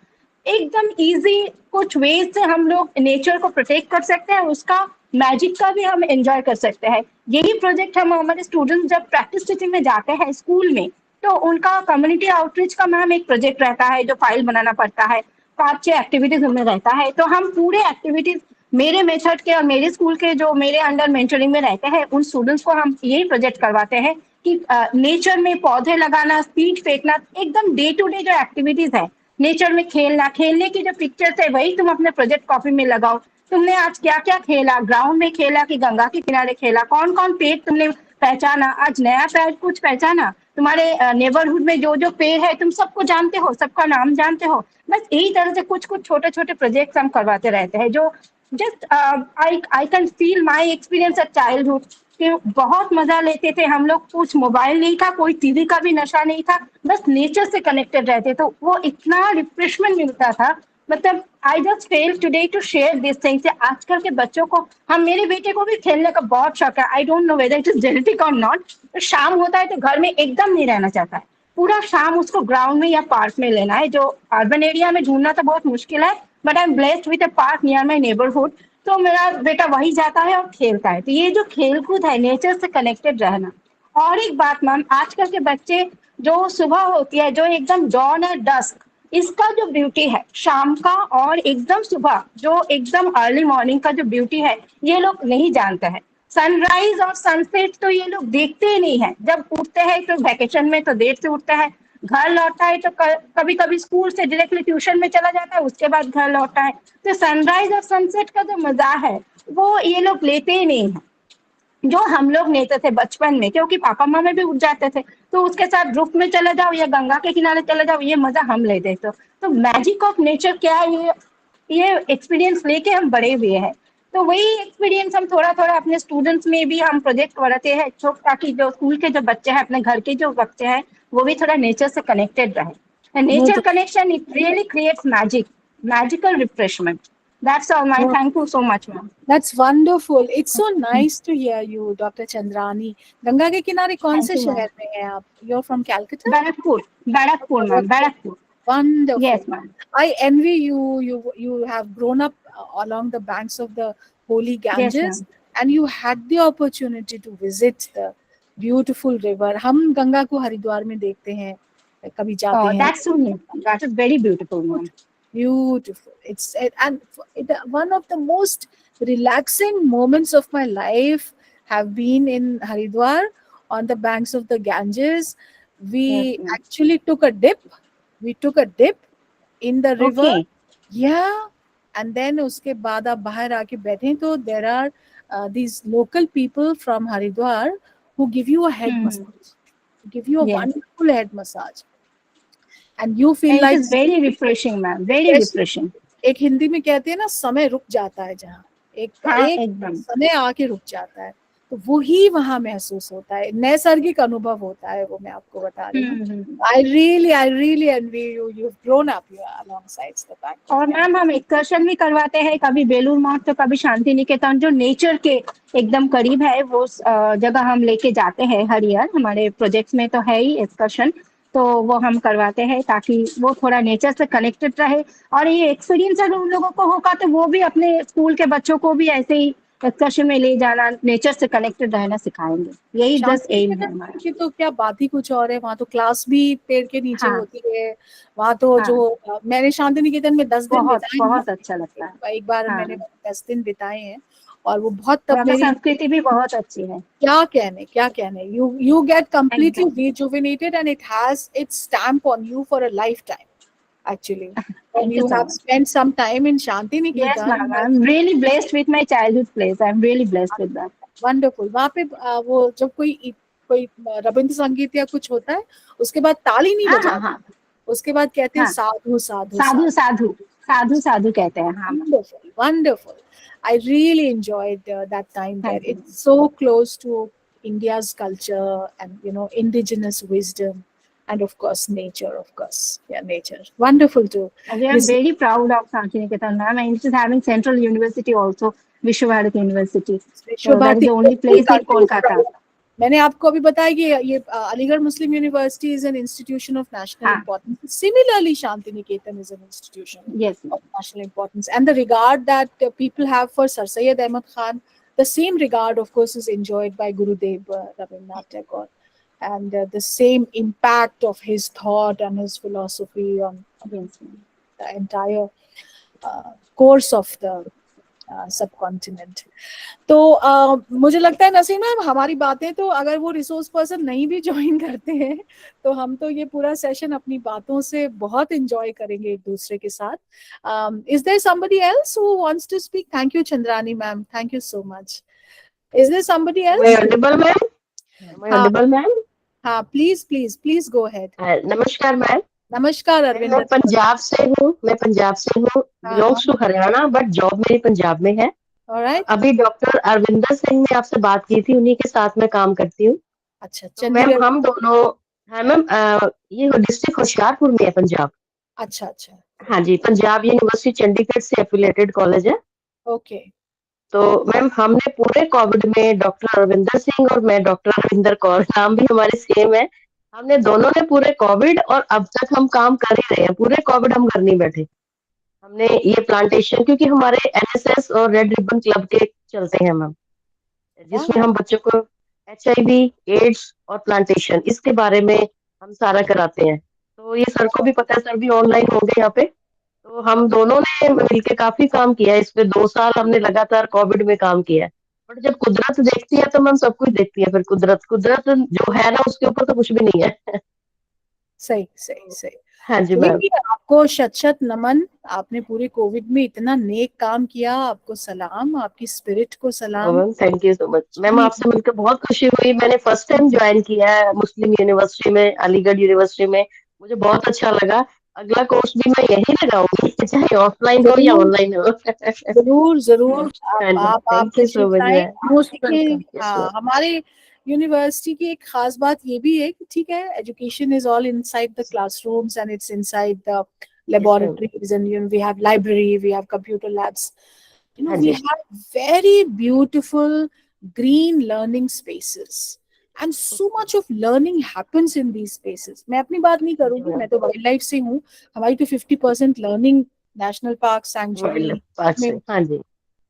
एकदम इजी कुछ वेज से हम लोग नेचर को प्रोटेक्ट कर सकते हैं, उसका मैजिक का भी हम एंजॉय कर सकते हैं। यही प्रोजेक्ट हम हमारे स्टूडेंट्स जब प्रैक्टिस टीचिंग में जाते हैं स्कूल में, तो उनका कम्युनिटी आउटरीच का मैम एक प्रोजेक्ट रहता है जो फाइल बनाना पड़ता है, 5-6 एक्टिविटीज उनमें रहता है। तो हम पूरे एक्टिविटीज मेरे मेथड के और मेरे स्कूल के जो मेरे अंडर मेंटरिंग में रहते हैं, उन स्टूडेंट्स को हम यही प्रोजेक्ट करवाते हैं कि नेचर में पौधे लगाना, सीड फेंकना, एकदम डे टू डे जो एक्टिविटीज है, नेचर में खेलना, खेलने की जो पिक्चर्स है वही तुम अपने प्रोजेक्ट कॉपी में लगाओ। तुमने आज क्या क्या खेला, ग्राउंड में खेला कि गंगा के किनारे खेला, कौन कौन पेड़ तुमने पहचाना, आज नया पेड़ कुछ पहचाना, तुम्हारे नेबरहुड में जो जो पेड़ है तुम सबको जानते हो, सबका नाम जानते हो। बस यही तरह से कुछ कुछ छोटे छोटे प्रोजेक्ट हम करवाते रहते हैं, जो just I can feel my experience eight childhood कि बहुत मजा लेते थे हम लोग। कुछ मोबाइल नहीं था, कोई टीवी का भी नशा नहीं था, बस नेचर से कनेक्टेड रहते, तो वो इतना रिफ्रेशमेंट मिलता था। मतलब I just fell today to share this things. आजकल के बच्चों को, हम, मेरे बेटे को भी खेलने का बहुत शौक है, I don't know whether it is genetic और नॉट। तो शाम होता है तो घर में एकदम नहीं रहना चाहता है, पूरा शाम उसको ग्राउंड में या पार्क में लेना है। जो अर्बन एरिया में ढूंढना तो बहुत मुश्किल है, but I am blessed with a park near my neighbourhood. तो मेरा बेटा वही जाता है और खेलता है। तो ये जो खेल कूद है, नेचर से कनेक्टेड रहना। और एक बात मैम, आजकल के बच्चे जो सुबह होती है, जो एकदम डॉन और डस्क, इसका जो ब्यूटी है शाम का और एकदम सुबह जो एकदम अर्ली मॉर्निंग का जो ब्यूटी है, ये लोग नहीं जानते हैं। सनराइज और सनसेट तो ये लोग देखते ही नहीं है। जब उठते हैं तो वैकेशन में तो देर से उठते हैं, घर लौटता है तो कभी कभी स्कूल से डायरेक्टली ट्यूशन में चला जाता है, उसके बाद घर लौटता है। तो सनराइज और सनसेट का जो मजा है वो ये लोग लेते ही नहीं है, जो हम लोग लेते थे बचपन में, क्योंकि पापा मम्मी भी उठ जाते थे तो उसके साथ रुख में चले जाओ या गंगा के किनारे चले जाओ, ये मजा हम लेते थे। तो मैजिक ऑफ नेचर क्या है, ये एक्सपीरियंस लेके हम बड़े हुए हैं। तो वही एक्सपीरियंस हम थोड़ा थोड़ा अपने स्टूडेंट्स में भी हम प्रोजेक्ट बढ़ाते हैं, ताकि जो स्कूल के जो बच्चे हैं, अपने घर के जो बच्चे हैं, वो भी थोड़ा नेचर से कनेक्टेड रहे। Nature connection it really creates magical refreshment. That's all, ma'am. Thank you so much, ma'am. That's wonderful. It's so nice to hear you, Dr. Chandrani. Ganga के किनारे कौन से Thank you, ma'am. शहर में हैं आप? You're from Calcutta? Barakpur, ma'am. Barakpur. Wonderful. Yes, ma'am. I envy you. You have grown up along the banks of the holy Ganges, ma'am. and you had the opportunity to visit the beautiful river. हम गंगा को हरिद्वार में देखते हैं, कभी जाते Oh, हैं. that's so neat. That is very beautiful, ma'am. Beautiful. One of the most relaxing moments of my life have been in Haridwar on the banks of the Ganges. We Yes, ma'am. actually took a dip. We took a dip in the river. Okay. Yeah. And then उसके बाद आप बाहर आके बैठें तो there are these local people from Haridwar who give you a head massage. Give you a Yes. wonderful head massage. And you feel And like it is very refreshing, ma'am. Very Yes. refreshing. एक हिंदी में कहते हैं ना, समय रुक जाता है जहाँ एक हाँ, एक एकदम। समय आके रुक जाता है, तो वही वहाँ महसूस होता है, नैसर्गिक अनुभव होता है, वो मैं आपको बता रही हूँ। I really envy you. You've grown up here alongside the bank. और मैम हम एक्सकर्शन भी करवाते हैं, कभी बेलूर मठ तो कभी शांति निकेतन, जो नेचर के एकदम करीब है वो जगह हम लेके जाते हैं हर ईयर। हमारे प्रोजेक्ट्स में तो है ही एक्सकर्शन, तो वो हम करवाते हैं ताकि वो थोड़ा नेचर से कनेक्टेड रहे। और ये एक्सपीरियंस अगर उन लोगों को होगा तो वो भी अपने स्कूल के बच्चों को भी ऐसे ही एक्सकर्शन में ले जाना, नेचर से कनेक्टेड रहना सिखाएंगे। यही जस्ट एम है हमारा। की तो क्या बात ही कुछ और है, वहाँ तो क्लास भी पेड़ के नीचे हाँ। होती है। वहाँ तो हाँ। जो मैंने शांति निकेतन में 10 दिन बहुत बिताए हैं। बहुत अच्छा लगता है। एक बार हाँ। मैंने 10 दिन बिताए हैं और वो बहुत वहाँ तब का मेरी संस्कृति भी बहुत अच्छी है। क्या कहने you get completely rejuvenated and it has its stamp on you for a lifetime actually. And you so have much. spent some time in Shanti Niketan. Yes, ma'am. I'm really blessed with my childhood place. I'm really blessed with that. Wonderful. वहाँ पे वो जब कोई रविंद्र संगीत या कुछ होता है, उसके बाद ताली नहीं हाँ, बजाते, हाँ। उसके बाद कहते हैं हाँ। साधु साधु साधु साधु साधु साधु कहते हैं। हाँ। Wonderful. I really enjoyed that time there. Thank you. It's so close to India's culture and indigenous wisdom, and of course nature. Of course, yeah, nature. Wonderful too. We are very proud of Shanti Niketan, ma'am, and it is having Central University also, Vishwabharati University. So that is the only place in Kolkata. मैंने आपको अभी बताया कि ये Aligarh Muslim university is an institution of national importance. Similarly, Shanti Niketan is an institution of national importance. And the regard that people have for Sir Syed Ahmad Khan, the same regard, of course, is enjoyed by Gurudev Rabindranath Tagore. And the same impact of his thought and his philosophy on the entire course of the subcontinent. तो मुझे लगता है नसीम मैम, हमारी बातें तो अगर वो रिसोर्स पर्सन नहीं भी ज्वाइन करते हैं तो हम तो ये पूरा सेशन अपनी बातों से बहुत एंजॉय करेंगे एक दूसरे के साथ। Is there somebody else who wants to speak? Thank you Chandrani ma'am, thank you so much. Is there somebody else? Audible ma'am? हाँ, प्लीज गो अहेड। नमस्कार मैम। नमस्कार अरविंद। मैं पंजाब से हूँ, belongs to Haryana, but job मेरी पंजाब में है। ऑलराइट। अभी डॉक्टर अरविंदर सिंह ने आपसे बात की थी, उन्हीं के साथ मैं काम करती हूँ। अच्छा, तो मैम हम दोनों, हाँ मैम, ये डिस्ट्रिक्ट होशियारपुर में है पंजाब। अच्छा। हाँ जी, पंजाब यूनिवर्सिटी चंडीगढ़ से एफिलिएटेड कॉलेज है। ओके। तो मैम हमने पूरे कोविड में, डॉक्टर अरविंदर सिंह और मैं डॉक्टर अरविंदर कौर, नाम भी हमारे सेम है, हमने दोनों ने पूरे कोविड और अब तक हम काम कर ही रहे हैं। पूरे कोविड हम घर नहीं बैठे, हमने ये प्लांटेशन, क्योंकि हमारे एनएसएस और रेड रिबन क्लब के चलते हैं मैम, जिसमें हम बच्चों को HIV, एड्स और प्लांटेशन इसके बारे में हम सारा कराते हैं। तो ये सर को भी पता है, सर भी ऑनलाइन होंगे यहाँ पे। तो हम दोनों ने मिलके काफी काम किया है इस पे, 2 साल हमने लगातार कोविड में काम किया है। बट जब कुदरत देखती है तो मैम सब कुछ देखती है, फिर कुदरत कुदरत जो है ना उसके ऊपर तो कुछ भी नहीं है। सही सही सही। हाँ जी नहीं मैम। नहीं, आपको शत शत नमन, आपने पूरे कोविड में इतना नेक काम किया, आपको सलाम, आपकी स्पिरिट को सलाम। Ma'am thank you so much ma'am, जी, आपसे मिलकर बहुत खुशी हुई। मैंने फर्स्ट टाइम ज्वाइन किया है मुस्लिम यूनिवर्सिटी में, अलीगढ़ यूनिवर्सिटी में, मुझे बहुत अच्छा लगा। अगला कोर्स भी मैं यही लगाऊंगी, चाहे ऑफलाइन हो या जरूर ऑनलाइन हो। जरूर जरूर, हाँ जी, आप थैंक यू सो मच तशरीफ लाएं। मैम। मोस्ट देखिए, वेलकम। यस हाँ, मैम। हमारे यूनिवर्सिटी की एक खास बात ये भी है कि ठीक है, education is all inside the classrooms and it's inside the yes ma'am. laboratories, and we have library, we have computer labs, हाँ we जी। have very beautiful green learning spaces, and so much of learning happens in these spaces. मैं अपनी बात नहीं जी करूंगी, मैम। मैं तो वाइल्ड लाइफ से हूँ। हमारी तो 50% learning national park, wild sanctuary park में। से, हाँ जी।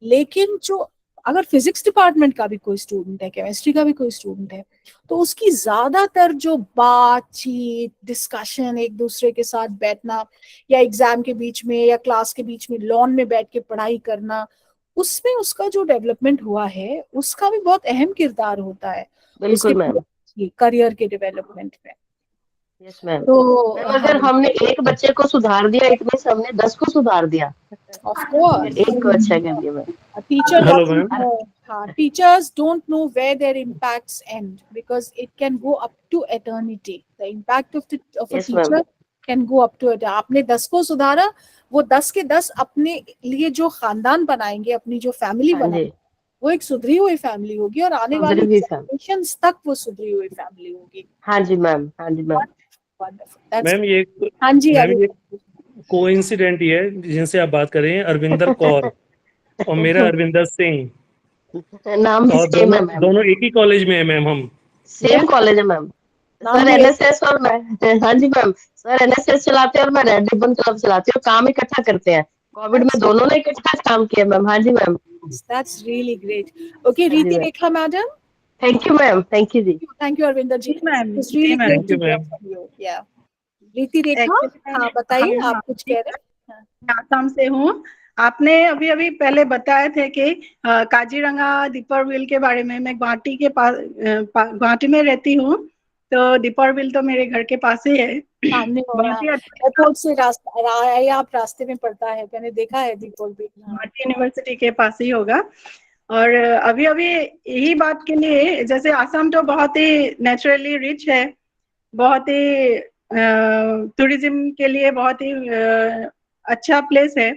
लेकिन जो अगर फिजिक्स डिपार्टमेंट का भी कोई स्टूडेंट है, केमिस्ट्री का भी कोई स्टूडेंट है, तो उसकी ज्यादातर जो बातचीत, डिस्कशन, एक दूसरे के साथ बैठना, या एग्जाम के बीच में या क्लास के बीच में लॉन में बैठ के पढ़ाई करना, उसमें उसका जो डेवलपमेंट हुआ है उसका भी बहुत अहम किरदार होता है बिल्कुल उसके मैम। करियर के डेवलपमेंट में। Yes ma'am. तो मैम हाँ, अगर हमने एक बच्चे को सुधार दिया, इतने से हमने 10 को सुधार दिया। ऑफ अगर एक को अच्छा कोर्स कर दिया ma'am. teacher hello doesn't ma'am. know. Teachers don't know where their impacts end because it can go up to eternity. The impact of a yes ma'am. teacher can go up to it. आपने 10 को सुधारा, वो 10 के 10 अपने लिए जो खानदान बनाएंगे, अपनी जो फैमिली हाँ जी। बनाएंगे, वो एक सुधरी हुई फैमिली होगी, और आने वाली सुधरी हुई फैम। generations तक वो सुधरी हुई फैमिली होगी। हाँ जी मैम। हाँ जी मैम। Wonderful. That's मैम ये हाँ जी, मैम अभी ये कोइंसिडेंट ही है जिनसे आप बात कर रहे हैं, अरविंदर कौर और मेरा अरविंदर सिंह, नाम भी और सेम दोनों है मैम। दोनों एक ही कॉलेज में है मैम हम। सेम कॉलेज है मैम। नाम सर भी एनएसएस और मैं, हाँ जी मैम, सर एनएसएस चलाते हैं और मैं रेड रिबन क्लब चलाती हूँ, काम इकट्ठा करते हैं। कोविड में दोनों ने इकट्ठा काम किया मैम। हाँ जी ma'am. That's really great. Okay, हाँ जी Riti ma'am. Rekha madam. Thank you ma'am. Thank you जी। Thank you, Arvinder ji. जी मैम, It's जी really ma'am. great thank you to hear ma'am. from you. Yeah. Riti Rekha, actually हाँ बताइए, हम आप कुछ कह रहे हैं? हाँ। आसाम से हूँ। आपने अभी अभी पहले बताए थे कि काजीरंगा दीपर विल के बारे में। मैं गुवाहाटी के पास गुवाहाटी में रहती हूँ, तो दीपर विल तो मेरे घर के पास ही है। सामने हो, बहुत हाँ, ही अच्छा। एयरपोर्ट से रास्ता आप रास्ते में पड़ता है, मैंने देखा है दीपोल भी। हाँ। गुवाहाटी यूनिवर्सिटी के पास ही होगा। और अभी अभी यही बात के लिए, जैसे आसाम तो बहुत ही नेचुरली रिच है, बहुत ही टूरिज्म के लिए बहुत ही अच्छा प्लेस है।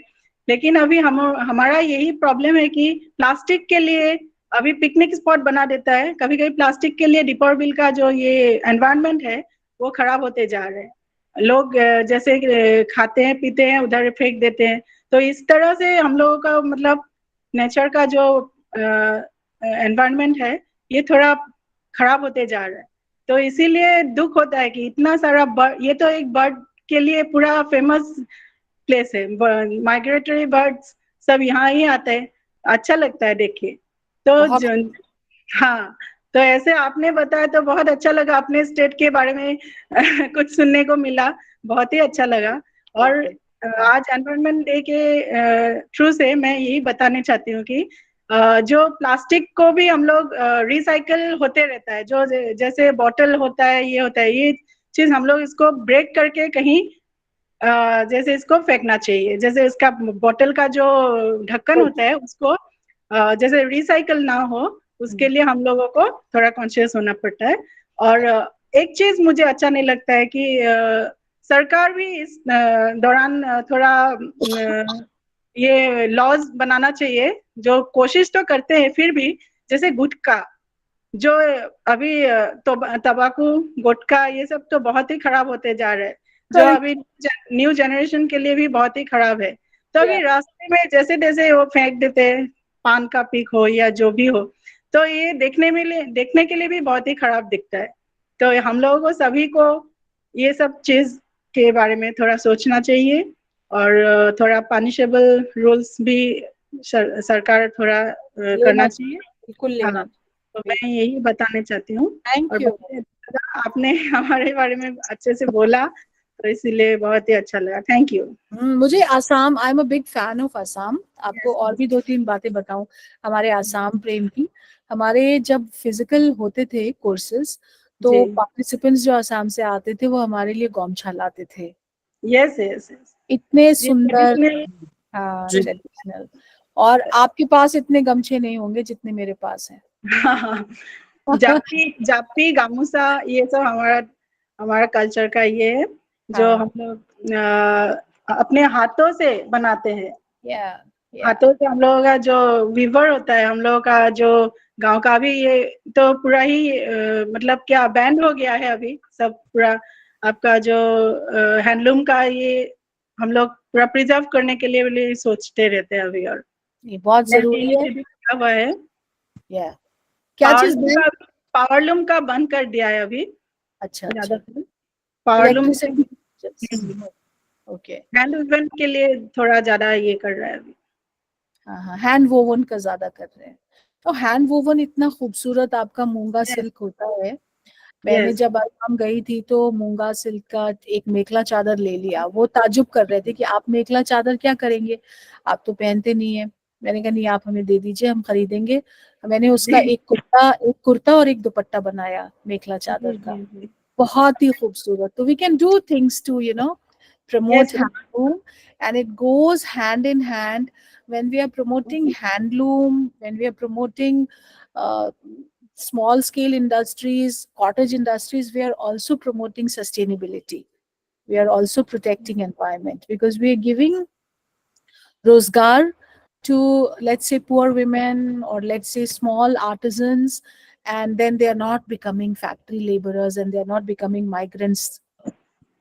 लेकिन अभी हमारा यही प्रॉब्लम है कि प्लास्टिक के लिए अभी पिकनिक स्पॉट बना देता है। कभी कभी प्लास्टिक के लिए दीपर बिल का जो ये एनवायरनमेंट है वो खराब होते जा रहे हैं। लोग जैसे खाते हैं पीते हैं उधर फेंक देते हैं। तो इस तरह से हम लोगों का मतलब नेचर का जो एनवायरनमेंट है ये थोड़ा खराब होते जा रहा है। तो इसीलिए दुख होता है कि इतना सारा ये तो एक बर्ड के लिए पूरा फेमस प्लेस है। माइग्रेटरी बर्ड्स सब यहाँ ही आते हैं, अच्छा लगता है देख के। तो हाँ, तो ऐसे आपने बताया तो बहुत अच्छा लगा। अपने स्टेट के बारे में कुछ सुनने को मिला, बहुत ही अच्छा लगा। और आज एनवायरनमेंट डे के थ्रू से मैं यही बताने चाहती हूँ कि जो प्लास्टिक को भी हम लोग रिसाइकल होते रहता है, जो जैसे बॉटल होता है, ये होता है, ये चीज हम लोग इसको ब्रेक करके कहीं जैसे इसको फेंकना चाहिए। जैसे इसका बॉटल का जो ढक्कन होता है उसको जैसे रिसाइकल ना हो, उसके लिए हम लोगों को थोड़ा कॉन्शियस होना पड़ता है। और एक चीज मुझे अच्छा नहीं लगता है कि सरकार भी इस दौरान थोड़ा ये लॉज बनाना चाहिए। जो कोशिश तो करते हैं फिर भी, जैसे गुटखा जो अभी तो तंबाकू गुटखा ये सब तो बहुत ही खराब होते जा रहे हैं, जो अभी न्यू जनरेशन के लिए भी बहुत ही खराब है। तो अभी रास्ते में जैसे जैसे वो फेंक देते हैं, पान का पीक हो या जो भी हो, तो ये देखने के लिए भी बहुत ही खराब दिखता है। तो हम लोगों को सभी को ये सब चीज के बारे में थोड़ा सोचना चाहिए और थोड़ा पनिशेबल रूल्स भी सरकार थोड़ा करना चाहिए। बिल्कुल लेना। हाँ, तो मैं यही बताना चाहती हूँ। थैंक और यू। बहुत ही अच्छा लगा, आपने हमारे बारे में अच्छे से बोला, तो इसीलिए बहुत ही अच्छा लगा। Thank you. मुझे Assam, I am a big fan of Assam. आपको और भी 2-3 बातें बताऊं हमारे आसाम प्रेम की। हमारे जब फिजिकल होते थे कोर्सेज, तो जी। पार्टिसिपेंट्स जो आसाम से आते थे वो हमारे लिए गौमछा लाते थे। Yes yes yes. इतने जी, सुंदर। ट्रेडिशनल। हाँ, जी। ट्रेडिशनल। और आपके पास इतने गमछे नहीं होंगे जितने मेरे पास हैं। जापी जापी गामूसा, ये सब हमारा हमारा कल्चर का ये है, जो हाँ। हम लोग अपने हाथों से बनाते हैं। या हाथों से हम लोगों का जो वीवर होता है, हम लोगों का जो गांव का, भी ये तो पूरा ही मतलब क्या बैन हो गया है अभी सब पूरा। आपका जो हैंडलूम का ये हम लोग पूरा प्रिजर्व करने के लिए सोचते रहते हैं अभी। और ये बहुत मैंने जरूरी है। ये भी किया हुआ है। या क्या चीज है? पावरलूम का बंद कर दिया है अभी अच्छा ज्यादा अच्छा। से। Powerloom electricity. Okay. Hand woven के लिए थोड़ा ज्यादा ये कर रहा है अभी। हाँ हाँ, हैंड वोवन का ज्यादा कर रहे हैं। तो हैंड वोवन इतना खूबसूरत आपका मूंगा सिल्क होता है। मैंने यस। जब असम गई थी तो मूंगा सिल्क का एक मेखला चादर ले लिया। वो ताजुब कर रहे थे कि आप मेखला चादर क्या करेंगे, आप तो पहनते नहीं है। मैंने कहा नहीं, आप हमें दे दीजिए, हम खरीदेंगे। मैंने उसका एक कुर्ता और एक दुपट्टा बनाया मेखला चादर का। जी। बहुत ही खूबसूरत। तो we can do things to promote Yes, handloom, and it goes hand in hand. When we are promoting handloom, when we are promoting uh, small scale industries, cottage industries, we are also promoting sustainability. We are also protecting environment, because we are giving rozgar to, let's say, poor women, or let's say small artisans, and then they are not becoming factory laborers, and they are not becoming migrants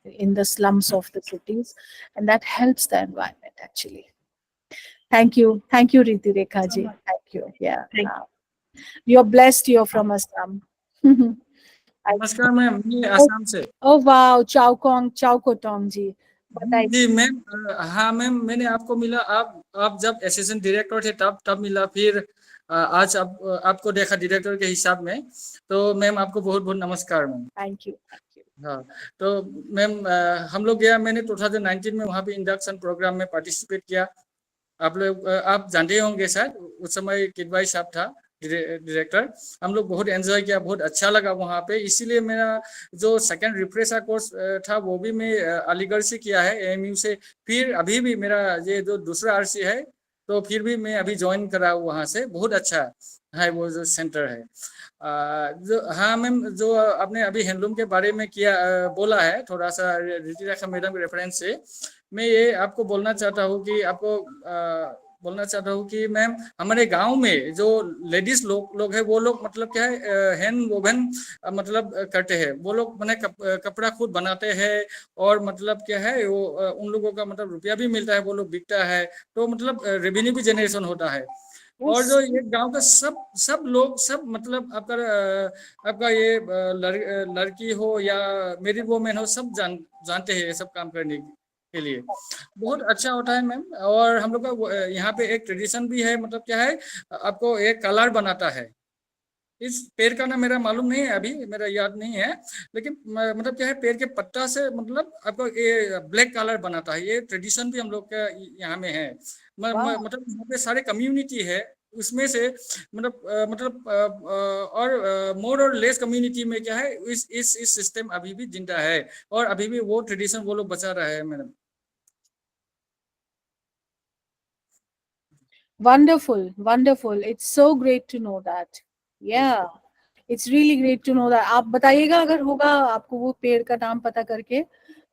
in the slums of the cities, and that helps the environment actually. Thank you Riti Rekha ji. Thank you. Yeah. Thank You're blessed, you're from Assam. नमस्कार मैम, मैं आसाम से। Oh wow, Chaukotong जी, बताइए। जी मैम, हाँ मैम, मैंने आपको मिला, आप जब असिस्टेंट डायरेक्टर थे तब मिला, फिर आज आपको देखा डायरेक्टर के हिसाब में। तो मैम आपको बहुत बहुत नमस्कार मैम। Thank you. हाँ, तो मैम हम लोग गया, मैंने 2019 में वहाँ पे इंडक्शन प्रोग्राम में पार्टिसिपेट किया। आप जानते होंगे शायद, उस समय किडवाई साहब था डायरेक्टर। हम लोग बहुत एंजॉय किया, बहुत अच्छा लगा वहाँ पे। इसीलिए मेरा जो सेकंड रिफ्रेशर कोर्स था वो भी मैं अलीगढ़ से किया है, एएमयू से। फिर अभी भी मेरा ये जो दूसरा आरसी है, तो फिर भी मैं अभी ज्वाइन करा वहाँ से। बहुत अच्छा है वो जो सेंटर है। जो हाँ मैम, जो आपने अभी हैंडलूम के बारे में बोला है, थोड़ा सा रिति रेखा मैडम के रेफरेंस से, मैं ये आपको बोलना चाहता हूँ कि मैम, हमारे गांव में जो लेडीज लोग है, वो लोग मतलब क्या है, हैंड वोवन मतलब करते हैं। वो लोग मैंने कपड़ा खुद बनाते हैं, और मतलब क्या है वो उन लोगों का मतलब रुपया भी मिलता है, वो लोग बिकता है, तो मतलब रेवेन्यू भी जनरेशन होता है। और जो ये गांव का सब लोग, सब मतलब आपका ये लड़की हो या मेरिड वोमेन हो, सब जानते हैं ये सब काम करने के लिए। बहुत अच्छा होता है मैम। और हम लोग का यहाँ पे एक ट्रेडिशन भी है, मतलब क्या है, आपको एक कलर बनाता है। इस पेड़ का नाम मेरा मालूम नहीं है, अभी मेरा याद नहीं है, लेकिन मतलब क्या है, पेड़ के पत्ता से मतलब आपको ये ब्लैक कलर बनाता है। ये ट्रेडिशन भी हम लोग का यहाँ में है। मतलब यहाँ पे सारे कम्युनिटी है, उसमें से और मोर और लेस कम्युनिटी में क्या है, इस सिस्टम अभी भी जिंदा है, और अभी भी वो ट्रेडिशन वो लोग बचा रहे हैं madam. Wonderful. It's so great to know that. Yeah, it's really great to know that. आप बताइएगा अगर होगा आपको वो पेड़ का नाम पता करके,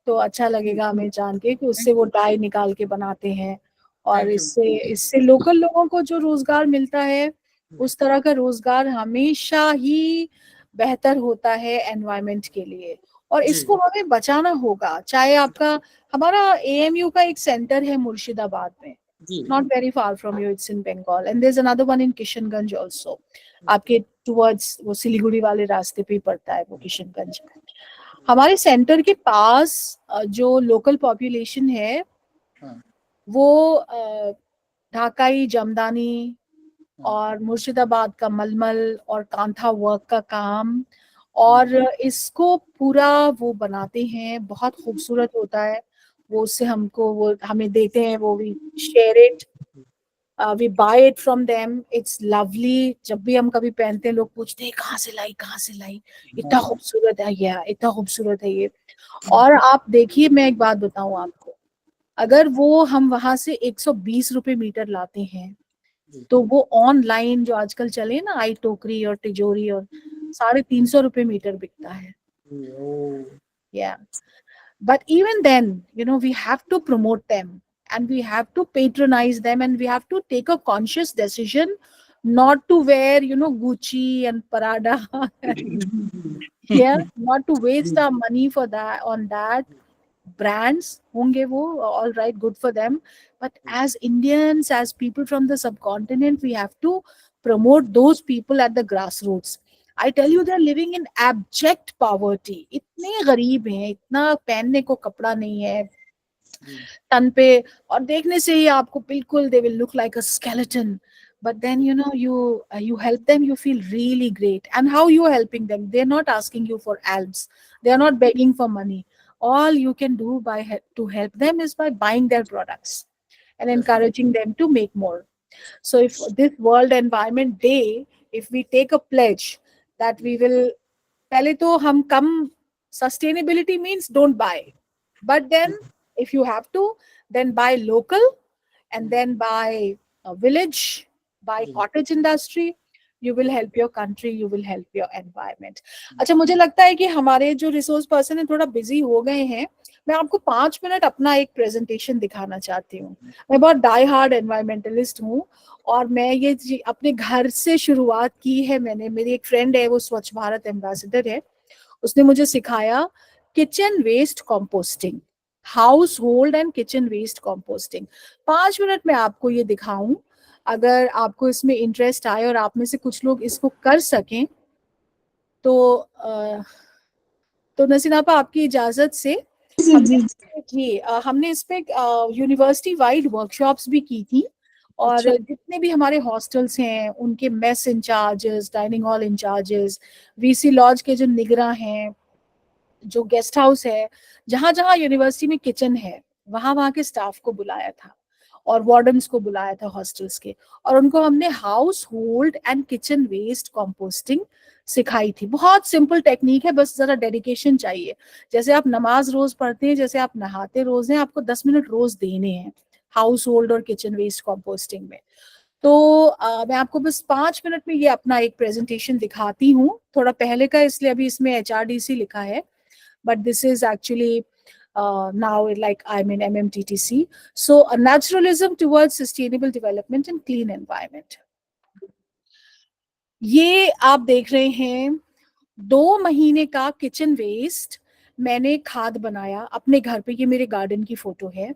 तो अच्छा लगेगा हमें जान के कि उससे वो डाई निकाल के बनाते हैं। और इससे लोकल लोगों को जो रोजगार मिलता है, उस तरह का रोजगार हमेशा ही बेहतर होता है एनवायरनमेंट के लिए। और इसको हमें बचाना होगा। चाहे आपका, हमारा एएमयू का एक सेंटर है मुर्शिदाबाद में, not very far from you, it's in Bengal, and there's another one in Kishanganj also. आपके towards वो सिलीगुड़ी वाले रास्ते पे ही पड़ता है वो किशनगंज। हमारे सेंटर के पास जो लोकल पॉपुलेशन है, हाँ, वो ढाकाई जमदानी और मुर्शिदाबाद का मलमल और कांथा वर्क का काम, और इसको पूरा वो बनाते हैं, बहुत खूबसूरत होता है वो। उससे हमको वो हमें देते हैं, वो we share it, we buy it from them, it's lovely. जब भी हम कभी पहनते हैं लोग पूछते हैं कहाँ से लाई, कहाँ से लाई, इतना खूबसूरत है ये, इतना खूबसूरत है ये। और आप देखिए, मैं एक बात बताऊं आपको, अगर वो हम वहां से 120 रुपए मीटर लाते हैं, तो वो ऑनलाइन जो आजकल चले ना, आई टोकरी और तिजोरी, और 350 रुपए मीटर बिकता है। Yeah. But even then, we have to promote them and we have to patronize them and we have to take a conscious decision not to wear, Gucci and Prada. Yeah, not to waste our money for that, on that. Brands honge wo, all right, good for them. But as Indians, as people from the subcontinent, we have to promote those people at the grassroots. I tell you, they're living in abject poverty. इतने गरीब हैं, इतना पहनने को कपड़ा नहीं है तन पे, और देखने से ही आपको बिल्कुल they will look like a skeleton. But then you help them, you feel really great. And how you are helping them? They're not asking you for alms. They are not begging for money. All you can do to help them is by buying their products and encouraging them to make more. So if this World Environment Day, if we take a pledge that we will, पहले तो हम कम, sustainability means don't buy. But then if you have to, then buy local, and then buy a village, buy cottage industry. You will help your country, you will help your environment. अच्छा, मुझे लगता है कि हमारे जो रिसोर्स पर्सन है थोड़ा बिजी हो गए हैं। मैं आपको 5 मिनट अपना एक प्रेजेंटेशन दिखाना चाहती हूँ। मैं बहुत डाई हार्ड एनवायरमेंटलिस्ट हूँ और मैं ये अपने घर से शुरुआत की है। मैंने, मेरी एक फ्रेंड है, वो स्वच्छ भारत एम्बेसडर है, उसने मुझे सिखाया kitchen waste composting, household and kitchen waste composting. 5 minute में आपको ये दिखाऊं, अगर आपको इसमें इंटरेस्ट आए और आप में से कुछ लोग इसको कर सकें तो नसीन आपा, आपकी इजाजत से हमने इस पे यूनिवर्सिटी वाइड वर्कशॉप्स भी की थी, और जितने भी हमारे हॉस्टल्स हैं उनके mess incharges, dining hall incharges, VC lodge के जो निगरां हैं, जो गेस्ट हाउस है, जहां जहां यूनिवर्सिटी में किचन है, वहां के स्टाफ को बुलाया था और वार्डन्स को बुलाया था हॉस्टल्स के, और उनको हमने household and kitchen waste composting सिखाई थी। बहुत सिंपल टेक्निक है, बस जरा डेडिकेशन चाहिए। जैसे आप नमाज रोज पढ़ते हैं, जैसे आप नहाते रोज हैं, आपको 10 मिनट रोज देने हैं हाउस होल्ड और किचन वेस्ट कंपोस्टिंग में। तो मैं आपको बस 5 मिनट में ये अपना एक प्रेजेंटेशन दिखाती हूँ, थोड़ा पहले का, इसलिए अभी इसमें HRDC लिखा है, but this is actually now like I'm in MMTTC. So a naturalism towards sustainable development and clean environment. ये आप देख रहे हैं 2 महीने का किचन वेस्ट मैंने खाद बनाया अपने घर पे। ये मेरे गार्डन की फोटो है।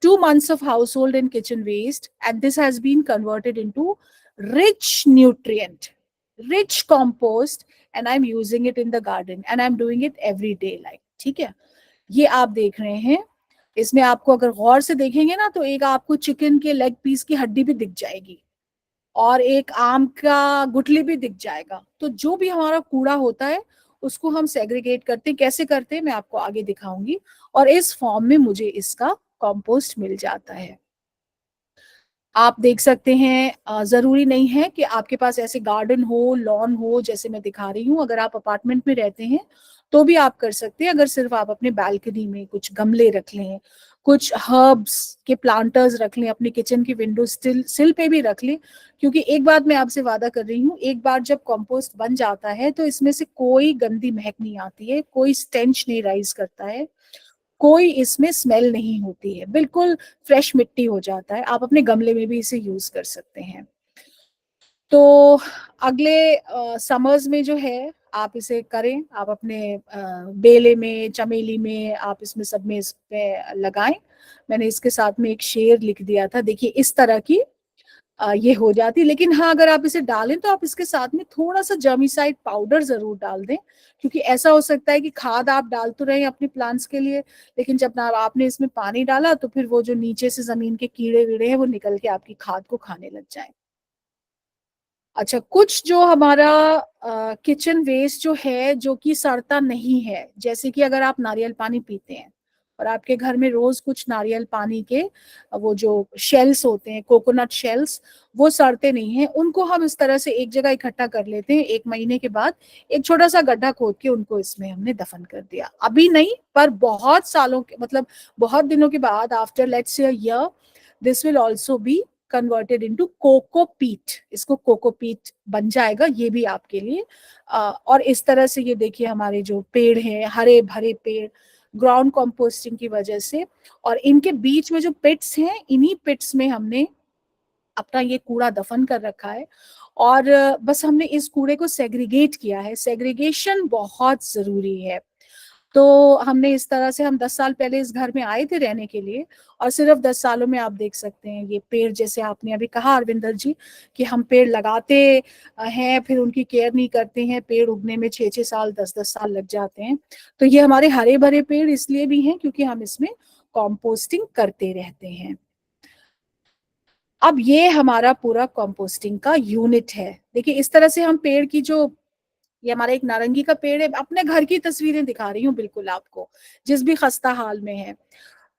2 months of household and kitchen waste, and this has been converted into rich nutrient, rich compost, and I'm using it in the garden and I'm doing it every day, like, ठीक है। ये आप देख रहे हैं, इसमें आपको अगर गौर से देखेंगे ना, तो एक आपको चिकन के लेग पीस की हड्डी भी दिख जाएगी और एक आम का गुठली भी दिख जाएगा। तो जो भी हमारा कूड़ा होता है उसको हम सेग्रीगेट करते हैं। कैसे करते हैं मैं आपको आगे दिखाऊंगी, और इस फॉर्म में मुझे इसका कंपोस्ट मिल जाता है। आप देख सकते हैं, जरूरी नहीं है कि आपके पास ऐसे गार्डन हो, लॉन हो, जैसे मैं दिखा रही हूँ। अगर आप अपार्टमेंट में रहते हैं तो भी आप कर सकते हैं। अगर सिर्फ आप अपने बालकनी में कुछ गमले रख लें, कुछ हर्ब्स के प्लांटर्स रख लें, अपने किचन की विंडो सिल पे भी रख लें, क्योंकि एक बात मैं आपसे वादा कर रही हूँ, एक बार जब कंपोस्ट बन जाता है तो इसमें से कोई गंदी महक नहीं आती है, कोई स्टेंच नहीं राइज करता है, कोई इसमें स्मेल नहीं होती है, बिल्कुल फ्रेश मिट्टी हो जाता है। आप अपने गमले में भी इसे यूज कर सकते हैं। तो अगले समर्स में जो है आप इसे करें, आप अपने बेले में, चमेली में, आप इसमें सब में इस पे लगाएं। मैंने इसके साथ में एक शेर लिख दिया था, देखिए इस तरह की ये हो जाती। लेकिन हाँ, अगर आप इसे डालें तो आप इसके साथ में थोड़ा सा जर्मिसाइड पाउडर जरूर डाल दें, क्योंकि ऐसा हो सकता है कि खाद आप डाल तो रहे हैं अपने प्लांट्स के लिए, लेकिन जब ना आपने इसमें पानी डाला तो फिर वो जो नीचे से जमीन के कीड़े वीड़े हैं वो निकल के आपकी खाद को खाने लग जाए। अच्छा, कुछ जो हमारा किचन वेस्ट जो है जो कि सड़ता नहीं है, जैसे कि अगर आप नारियल पानी पीते हैं और आपके घर में रोज कुछ नारियल पानी के वो जो शेल्स होते हैं, कोकोनट शेल्स, वो सड़ते नहीं हैं, उनको हम इस तरह से एक जगह इकट्ठा कर लेते हैं। 1 महीने के बाद एक छोटा सा गड्ढा खोद के उनको इसमें हमने दफन कर दिया। अभी नहीं, पर बहुत सालों के मतलब बहुत दिनों के बाद, after let's say a year, this will also be converted into cocopeat. इसको कोकोपीट बन जाएगा, ये भी आपके लिए। और इस तरह से ये देखिए हमारे जो पेड़ हैं, हरे भरे पेड़, ग्राउंड कंपोस्टिंग की वजह से। और इनके बीच में जो पिट्स हैं, इन्हीं पिट्स में हमने अपना ये कूड़ा दफन कर रखा है। और बस हमने इस कूड़े को सेग्रीगेट किया है। सेग्रीगेशन बहुत जरूरी है। तो हमने इस तरह से, हम 10 साल पहले इस घर में आए थे रहने के लिए, और सिर्फ 10 सालों में आप देख सकते हैं ये पेड़, जैसे आपने अभी कहा अरविंदर जी कि हम पेड़ लगाते हैं फिर उनकी केयर नहीं करते हैं, पेड़ उगने में 6-6 साल 10-10 साल लग जाते हैं। तो ये हमारे हरे भरे पेड़ इसलिए भी हैं क्योंकि हम इसमें कॉम्पोस्टिंग करते रहते हैं। अब ये हमारा पूरा कॉम्पोस्टिंग का यूनिट है। देखिए इस तरह से हम पेड़ की जो, ये हमारा एक नारंगी का पेड़ है, अपने घर की तस्वीरें दिखा रही हूँ बिल्कुल आपको, जिस भी खस्ता हाल में है।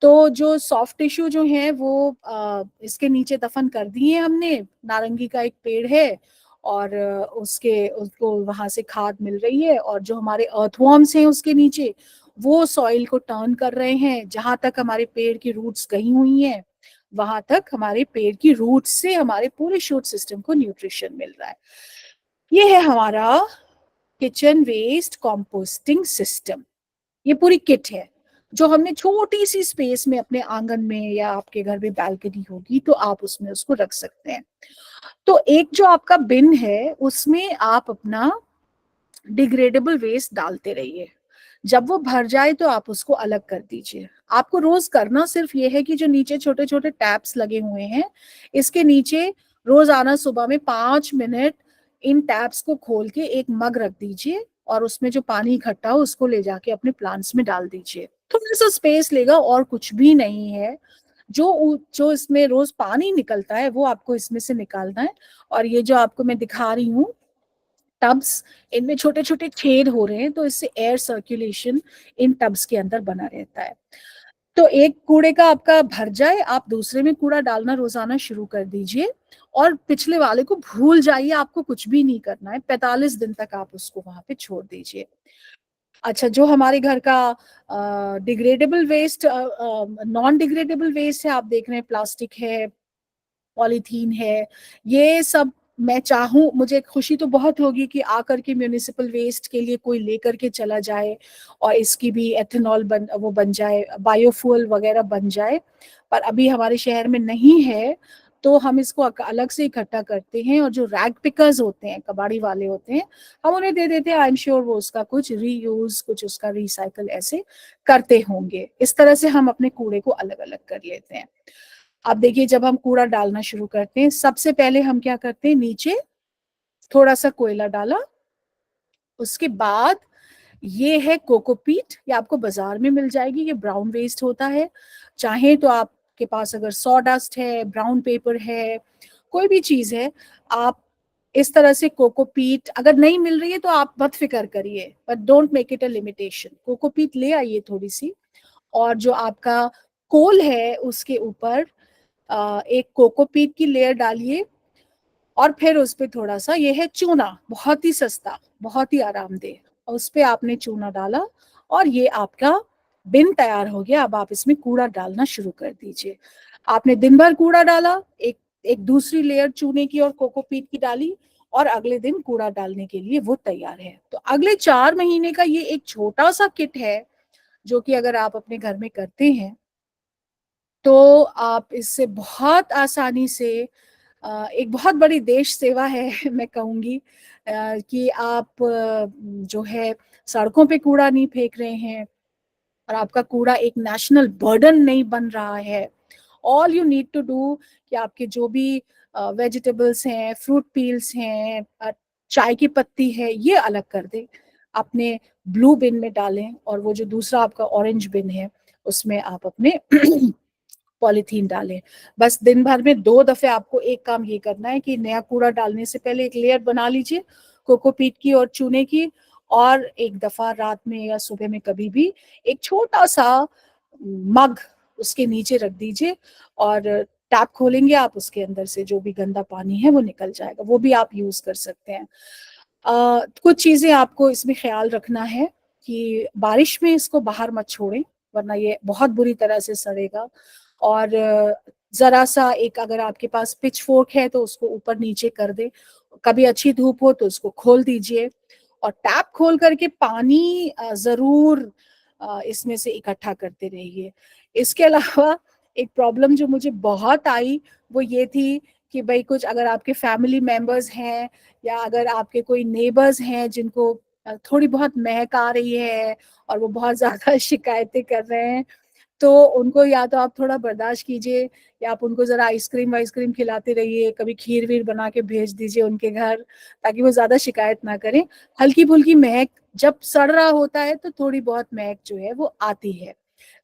तो जो सॉफ्ट टिश्यू जो है वो इसके नीचे दफन कर दिए हमने। नारंगी का एक पेड़ है और उसको वहां से खाद मिल रही है, और जो हमारे अर्थवॉर्म्स हैं उसके नीचे वो सॉइल को टर्न कर रहे हैं। जहां तक हमारे पेड़ की रूट्स गई हुई हैं वहां तक हमारे पेड़ की रूट्स से हमारे पूरे शूट सिस्टम को न्यूट्रिशन मिल रहा है। ये है हमारा किचन वेस्ट कंपोस्टिंग सिस्टम। ये पूरी किट है जो हमने छोटी सी स्पेस में अपने आंगन में, या आपके घर में बैल्कनी होगी तो आप उसमें उसको रख सकते हैं। तो एक जो आपका बिन है उसमें आप अपना डिग्रेडेबल वेस्ट डालते रहिए। जब वो भर जाए तो आप उसको अलग कर दीजिए। आपको रोज करना सिर्फ ये है कि जो नीचे छोटे छोटे टैप्स लगे हुए हैं इसके नीचे रोज आना, सुबह में 5 मिनट इन टैप्स को खोल के एक मग रख दीजिए और उसमें जो पानी इकट्ठा हो उसको ले जाके अपने प्लांट्स में डाल दीजिए। थोड़ा सा स्पेस लेगा और कुछ भी नहीं है। जो इसमें रोज पानी निकलता है वो आपको इसमें से निकालना है। और ये जो आपको मैं दिखा रही हूँ टब्स, इनमें छोटे छोटे छेद हो रहे हैं तो इससे एयर सर्कुलेशन इन टब्स के अंदर बना रहता है। तो एक कूड़े का आपका भर जाए, आप दूसरे में कूड़ा डालना रोजाना शुरू कर दीजिए और पिछले वाले को भूल जाइए। आपको कुछ भी नहीं करना है, 45 दिन तक आप उसको वहां पे छोड़ दीजिए। अच्छा, जो हमारे घर का degradable waste, non degradable waste है, आप देख रहे हैं प्लास्टिक है, पॉलीथीन है, ये सब मैं चाहूँ, मुझे खुशी तो बहुत होगी कि आकर के म्यूनिसिपल वेस्ट के लिए कोई लेकर के चला जाए और इसकी भी एथेनॉल बन जाए, बायोफ्यूल वगैरह बन जाए। पर अभी हमारे शहर में नहीं है तो हम इसको अलग से इकट्ठा करते हैं, और जो रैग पिकर्स होते हैं, कबाड़ी वाले होते हैं, हम उन्हें दे देते हैं। आई एम श्योर वो उसका कुछ रीयूज, कुछ उसका रिसाइकल ऐसे करते होंगे। इस तरह से हम अपने कूड़े को अलग अलग कर लेते हैं। अब देखिए जब हम कूड़ा डालना शुरू करते हैं सबसे पहले हम क्या करते हैं, नीचे थोड़ा सा कोयला डाला, उसके बाद ये है कोकोपीट, ये आपको बाजार में मिल जाएगी, ये ब्राउन वेस्ट होता है। चाहे तो आपके पास अगर सॉडस्ट है, ब्राउन पेपर है, कोई भी चीज है, आप इस तरह से कोकोपीट, अगर नहीं मिल रही है तो आप मत फिक्र करिए, but don't make it a limitation. Cocopeat ले आइए थोड़ी सी, और जो आपका कोल है उसके ऊपर एक कोकोपीट की लेयर डालिए, और फिर उस पे थोड़ा सा, ये है चूना, बहुत ही सस्ता, बहुत ही आरामदेह, और उस पे आपने चूना डाला और ये आपका बिन तैयार हो गया। अब आप इसमें कूड़ा डालना शुरू कर दीजिए। आपने दिन भर कूड़ा डाला, एक दूसरी लेयर चूने की और कोकोपीट की डाली, और अगले दिन कूड़ा डालने के लिए वो तैयार है। तो अगले 4 महीने का ये एक छोटा सा किट है जो कि अगर आप अपने घर में करते हैं तो आप इससे बहुत आसानी से, एक बहुत बड़ी देश सेवा है मैं कहूँगी, कि आप जो है सड़कों पे कूड़ा नहीं फेंक रहे हैं, और आपका कूड़ा एक नेशनल बर्डन नहीं बन रहा है, all you need to do कि आपके जो भी वेजिटेबल्स हैं, फ्रूट पील्स हैं, चाय की पत्ती है, ये अलग कर दें, अपने ब्लू बिन में डालें, और वो जो दूसरा आपका ऑरेंज बिन है उसमें आप अपने पॉलीथीन डालें। बस दिन भर में 2 दफे आपको एक काम ये करना है कि नया कूड़ा डालने से पहले एक लेयर बना लीजिए कोकोपीट की और चूने की, और एक दफा रात में या सुबह में कभी भी एक छोटा सा मग उसके नीचे रख दीजिए, और टैप खोलेंगे आप, उसके अंदर से जो भी गंदा पानी है वो निकल जाएगा, वो भी आप यूज कर सकते हैं। कुछ चीजें आपको इसमें ख्याल रखना है कि बारिश में इसको बाहर मत छोड़ें, वरना ये बहुत बुरी तरह से सड़ेगा। और जरा सा एक, अगर आपके पास पिच फोर्क है तो उसको ऊपर नीचे कर दे, कभी अच्छी धूप हो तो उसको खोल दीजिए, और टैप खोल करके पानी जरूर इसमें से इकट्ठा करते रहिए। इसके अलावा एक प्रॉब्लम जो मुझे बहुत आई वो ये थी कि भाई कुछ अगर आपके फैमिली मेंबर्स हैं या अगर आपके कोई नेबर्स हैं जिनको थोड़ी बहुत महक आ रही है और वो बहुत ज्यादा शिकायतें कर रहे हैं, तो उनको या तो आप थोड़ा बर्दाश्त कीजिए, या आप उनको जरा आइसक्रीम वाइसक्रीम खिलाते रहिए, कभी खीर वीर बना के भेज दीजिए उनके घर, ताकि वो ज्यादा शिकायत ना करें। हल्की फुल्की महक, जब सड़ रहा होता है तो थोड़ी बहुत महक जो है वो आती है,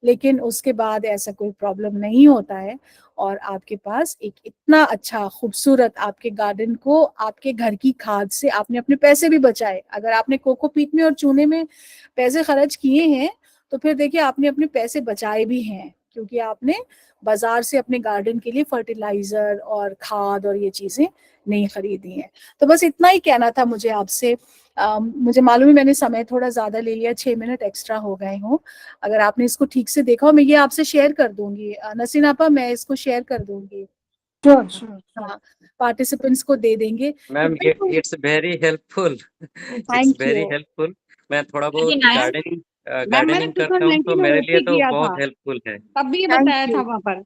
लेकिन उसके बाद ऐसा कोई प्रॉब्लम नहीं होता है। और आपके पास एक इतना अच्छा खूबसूरत आपके गार्डन को आपके घर की खाद से आपने अपने पैसे भी बचाए। अगर आपने कोकोपीट में और चूने में पैसे खर्च किए हैं तो फिर देखिए आपने अपने पैसे बचाए भी हैं, क्योंकि आपने बाजार से अपने गार्डन के लिए फर्टिलाइजर और खाद और ये चीजें नहीं खरीदी हैं। तो बस इतना ही कहना था मुझे आपसे। मुझे मालूम है मैंने समय थोड़ा ज्यादा ले लिया, 6 मिनट एक्स्ट्रा हो गए हों। अगर आपने इसको ठीक से देखा हो, मैं ये आपसे शेयर कर दूंगी नसीन आपा, मैं इसको शेयर कर दूंगी, हाँ, पार्टिसिपेंट्स को दे देंगे। Ma'am it's very helpful, it's thank very you. Helpful. मैं थोड़ा वेरी बहुत नाइस। मैम मैंने गार्डनिंग करता हूँ, तो 2019 में मेरे लिए ओपी तो किया था, बहुत हेल्पफुल है। तब भी ये थैंक बताया था यू वहां पर।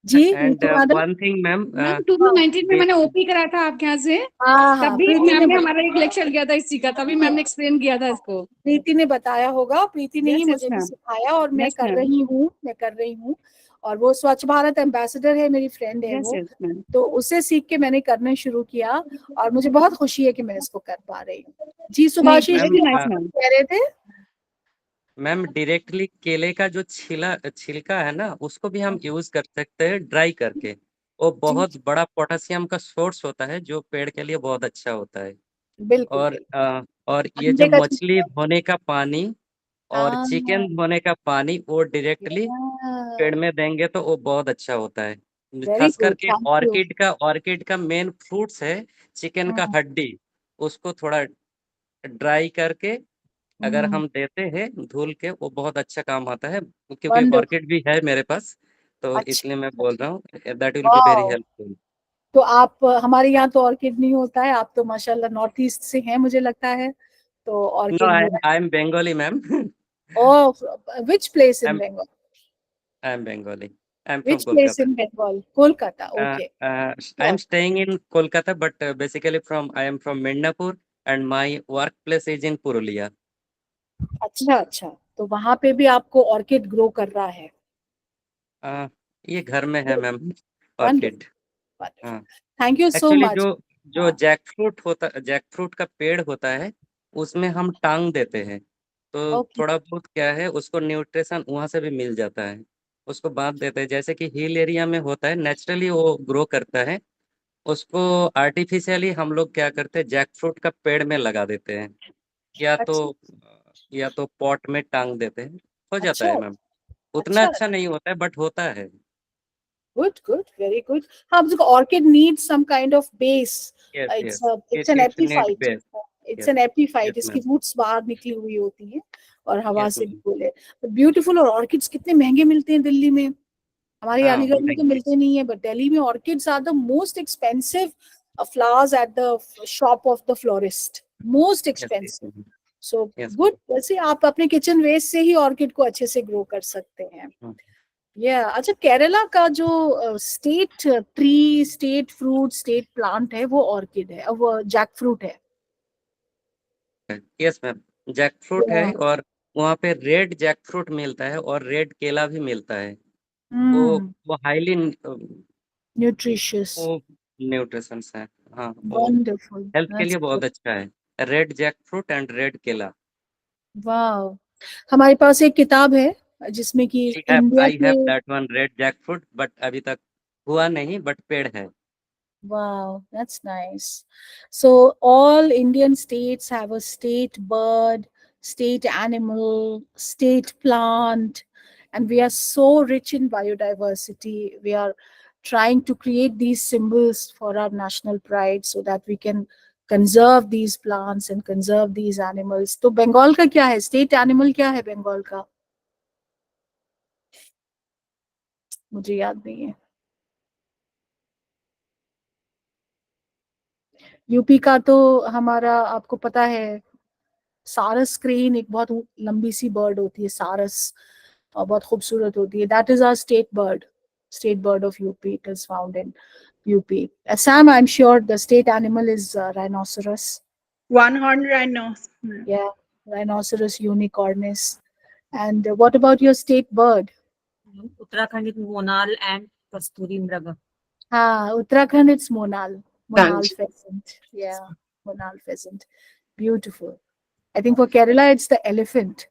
जी and Neetu madam. One thing ma'am, ma'am 2019 में मैंने ओपी कराया था आपके यहाँ से, हाँ हाँ, तभी प्रीति मैम ने ने हमारा एक लेक्चर किया था इसी का, तभी मैम ने एक्सप्लेन किया था इसको। प्रीति ने बताया होगा, प्रीति ने ही यस यस मुझे भी मैम, सिखाया, और मैं यस कर मैम, रही हूँ। और वो स्वच्छ भारत एम्बेसडर है, मेरी फ्रेंड है यस वो, यस मैम, तो उससे सीख के मैंने करना शुरू किया, और मुझे बहुत खुशी है कि मैं इसको कर पा रही हूँ। जी नहीं सुभाषिश मैम जी, वेरी नाइस आप मैम। कह रहे थे? मैम डायरेक्टली केले का जो छिलका है ना, उसको भी हम यूज कर सकते हैं ड्राई करके। वो जी बहुत बड़ा पोटेशियम का सोर्स होता है, जो पेड़ के लिए बहुत अच्छा होता है। बिल्कुल और बिल्कुल। और ये जो अंडे का मछली छिलका। धोने का पानी और हाँ चिकन धोने का पानी, वो डायरेक्टली पेड़ में देंगे तो वो बहुत अच्छा होता है। वेरी खास गुड, करके थैंक यू। ऑर्किड का मेन फ्रूट्स है चिकन का हड्डी। उसको थोड़ा ड्राई करके अगर हम देते हैं धुल के, वो बहुत अच्छा काम आता है, क्योंकि वंडरफुल। ऑर्किड भी है मेरे पास, तो अच्छा, इसलिए मैं बोल रहा हूँ that will be very wow. Helpful. तो आप, हमारे यहाँ तो ऑर्किड नहीं होता है, आप तो माशाल्लाह नॉर्थ ईस्ट से हैं मुझे लगता है, तो नो, ऑर्किड हो। I am Bengali ma'am. Oh, which place I in am Bengal? I am Bengali, I am from Which place Kolkata. in Bengal? Kolkata. Okay. I am Sure. staying in Kolkata, but basically I am from Midnapur, and my workplace is in Purulia. अच्छा अच्छा, तो वहां पे भी आपको ऑर्किड ग्रो कर रहा है? ये घर में है मैम, वंडरफुल ऑर्किड। वंडरफुल। हाँ, thank you so actually much. जो जो हाँ, जैकफ्रूट का पेड़ होता है, उसमें हम टांग देते हैं, तो ओके। थोड़ा बहुत क्या है, उसको न्यूट्रिशन वहां से भी मिल जाता है। उसको बांध देते हैं, जैसे कि हिल एरिया में होता है, नेचुरली वो ग्रो करता है। उसको आर्टिफिशियली हम लोग क्या करते हैं, जैकफ्रूट का पेड़ में लगा देते हैं, या तो अच्छा या तो पॉट में टांग देते हैं, हो जाता अच्छा है मैम। उतना अच्छा। अच्छा नहीं होता है, बट होता है। Good good, very good. हाँ, because orchid needs some kind of base. Yes It's yes, it's it an it's need epiphyte. Base. It's yes an epiphyte. Yes इसकी मैम, रूट्स बाहर निकली हुई होती हैं और हवा यस से मैम। भी बोले। ब्यूटीफुल। और ऑर्किड्स कितने महंगे मिलते हैं दिल्ली में, हमारे हाँ, अलीगढ़ में तो महंगे। मिलते नहीं है, बट दिल्ली में orchids are the most expensive flowers at the shop of the florist. Most yes expensive. Ma'am, So yes good। वैसे आप अपने किचन वेस्ट से ही ऑर्किड को अच्छे से ग्रो कर सकते हैं। मैम। अच्छा, केरला का जो state tree, state fruit, state plant है वो ऑर्किड है, वो जैक फ्रूट है। यस मैम, जैक फ्रूट है, Yeah. और वहाँ पे रेड जैक फ्रूट मिलता है और रेड केला भी मिलता है। वो हाईली न्यूट्रिशियस, वो न्यूट्रिशंस है। हाँ, वो वंडरफुल, हेल्थ के लिए दैट्स बहुत अच्छा है। Red jackfruit and red केला। वाह। हमारे पास एक किताब है जिसमें कि इंडिया आई हैव के, that one red jackfruit, but अभी तक हुआ नहीं, बट पेड़ है। wow, that's nice. So all Indian states have a state bird, state animal, state plant, and we are so rich in biodiversity. We are trying to create these symbols for our national pride so that we can conserve these plants and conserve these animals. तो बंगाल का क्या है? State animal क्या है बंगाल का? मुझे याद नहीं है। यूपी का तो हमारा, आपको पता है, सारस क्रेन एक बहुत लंबी सी बर्ड होती है, सारस, और बहुत खूबसूरत होती है। That is our state bird of UP. It is found in UP. Assam, I'm sure the state animal is rhinoceros. One horn rhino. Yeah, rhinoceros unicornis. And what about your state bird? Uttarakhand monal and कस्तूरी मृग। Uttarakhand, it's Monal pheasant. Yeah, Monal pheasant. Beautiful. I think for Kerala, it's the elephant.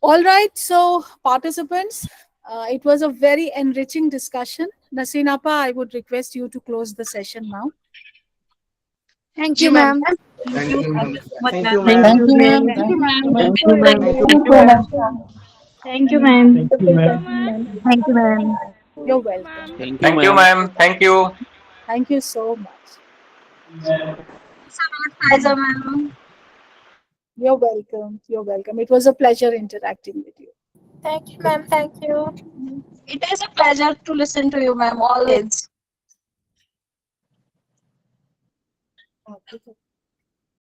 All right, so participants, it was a very enriching discussion. Nasreen Appa, I would request you to close the session now. Thank you, ma'am. Thank you so much, Thank ma'am. you, ma'am. Thank you, ma'am. Thank you, ma'am. Thank you, ma'am. Thank you, ma'am. Thank you, ma'am. You're welcome. Thank you, ma'am. Thank you. Thank you so much. Faiza ma'am. You're welcome. You're welcome. It was a pleasure interacting with you. Thank you, ma'am. Thank you. It is a pleasure to listen to you, ma'am, always. Okay.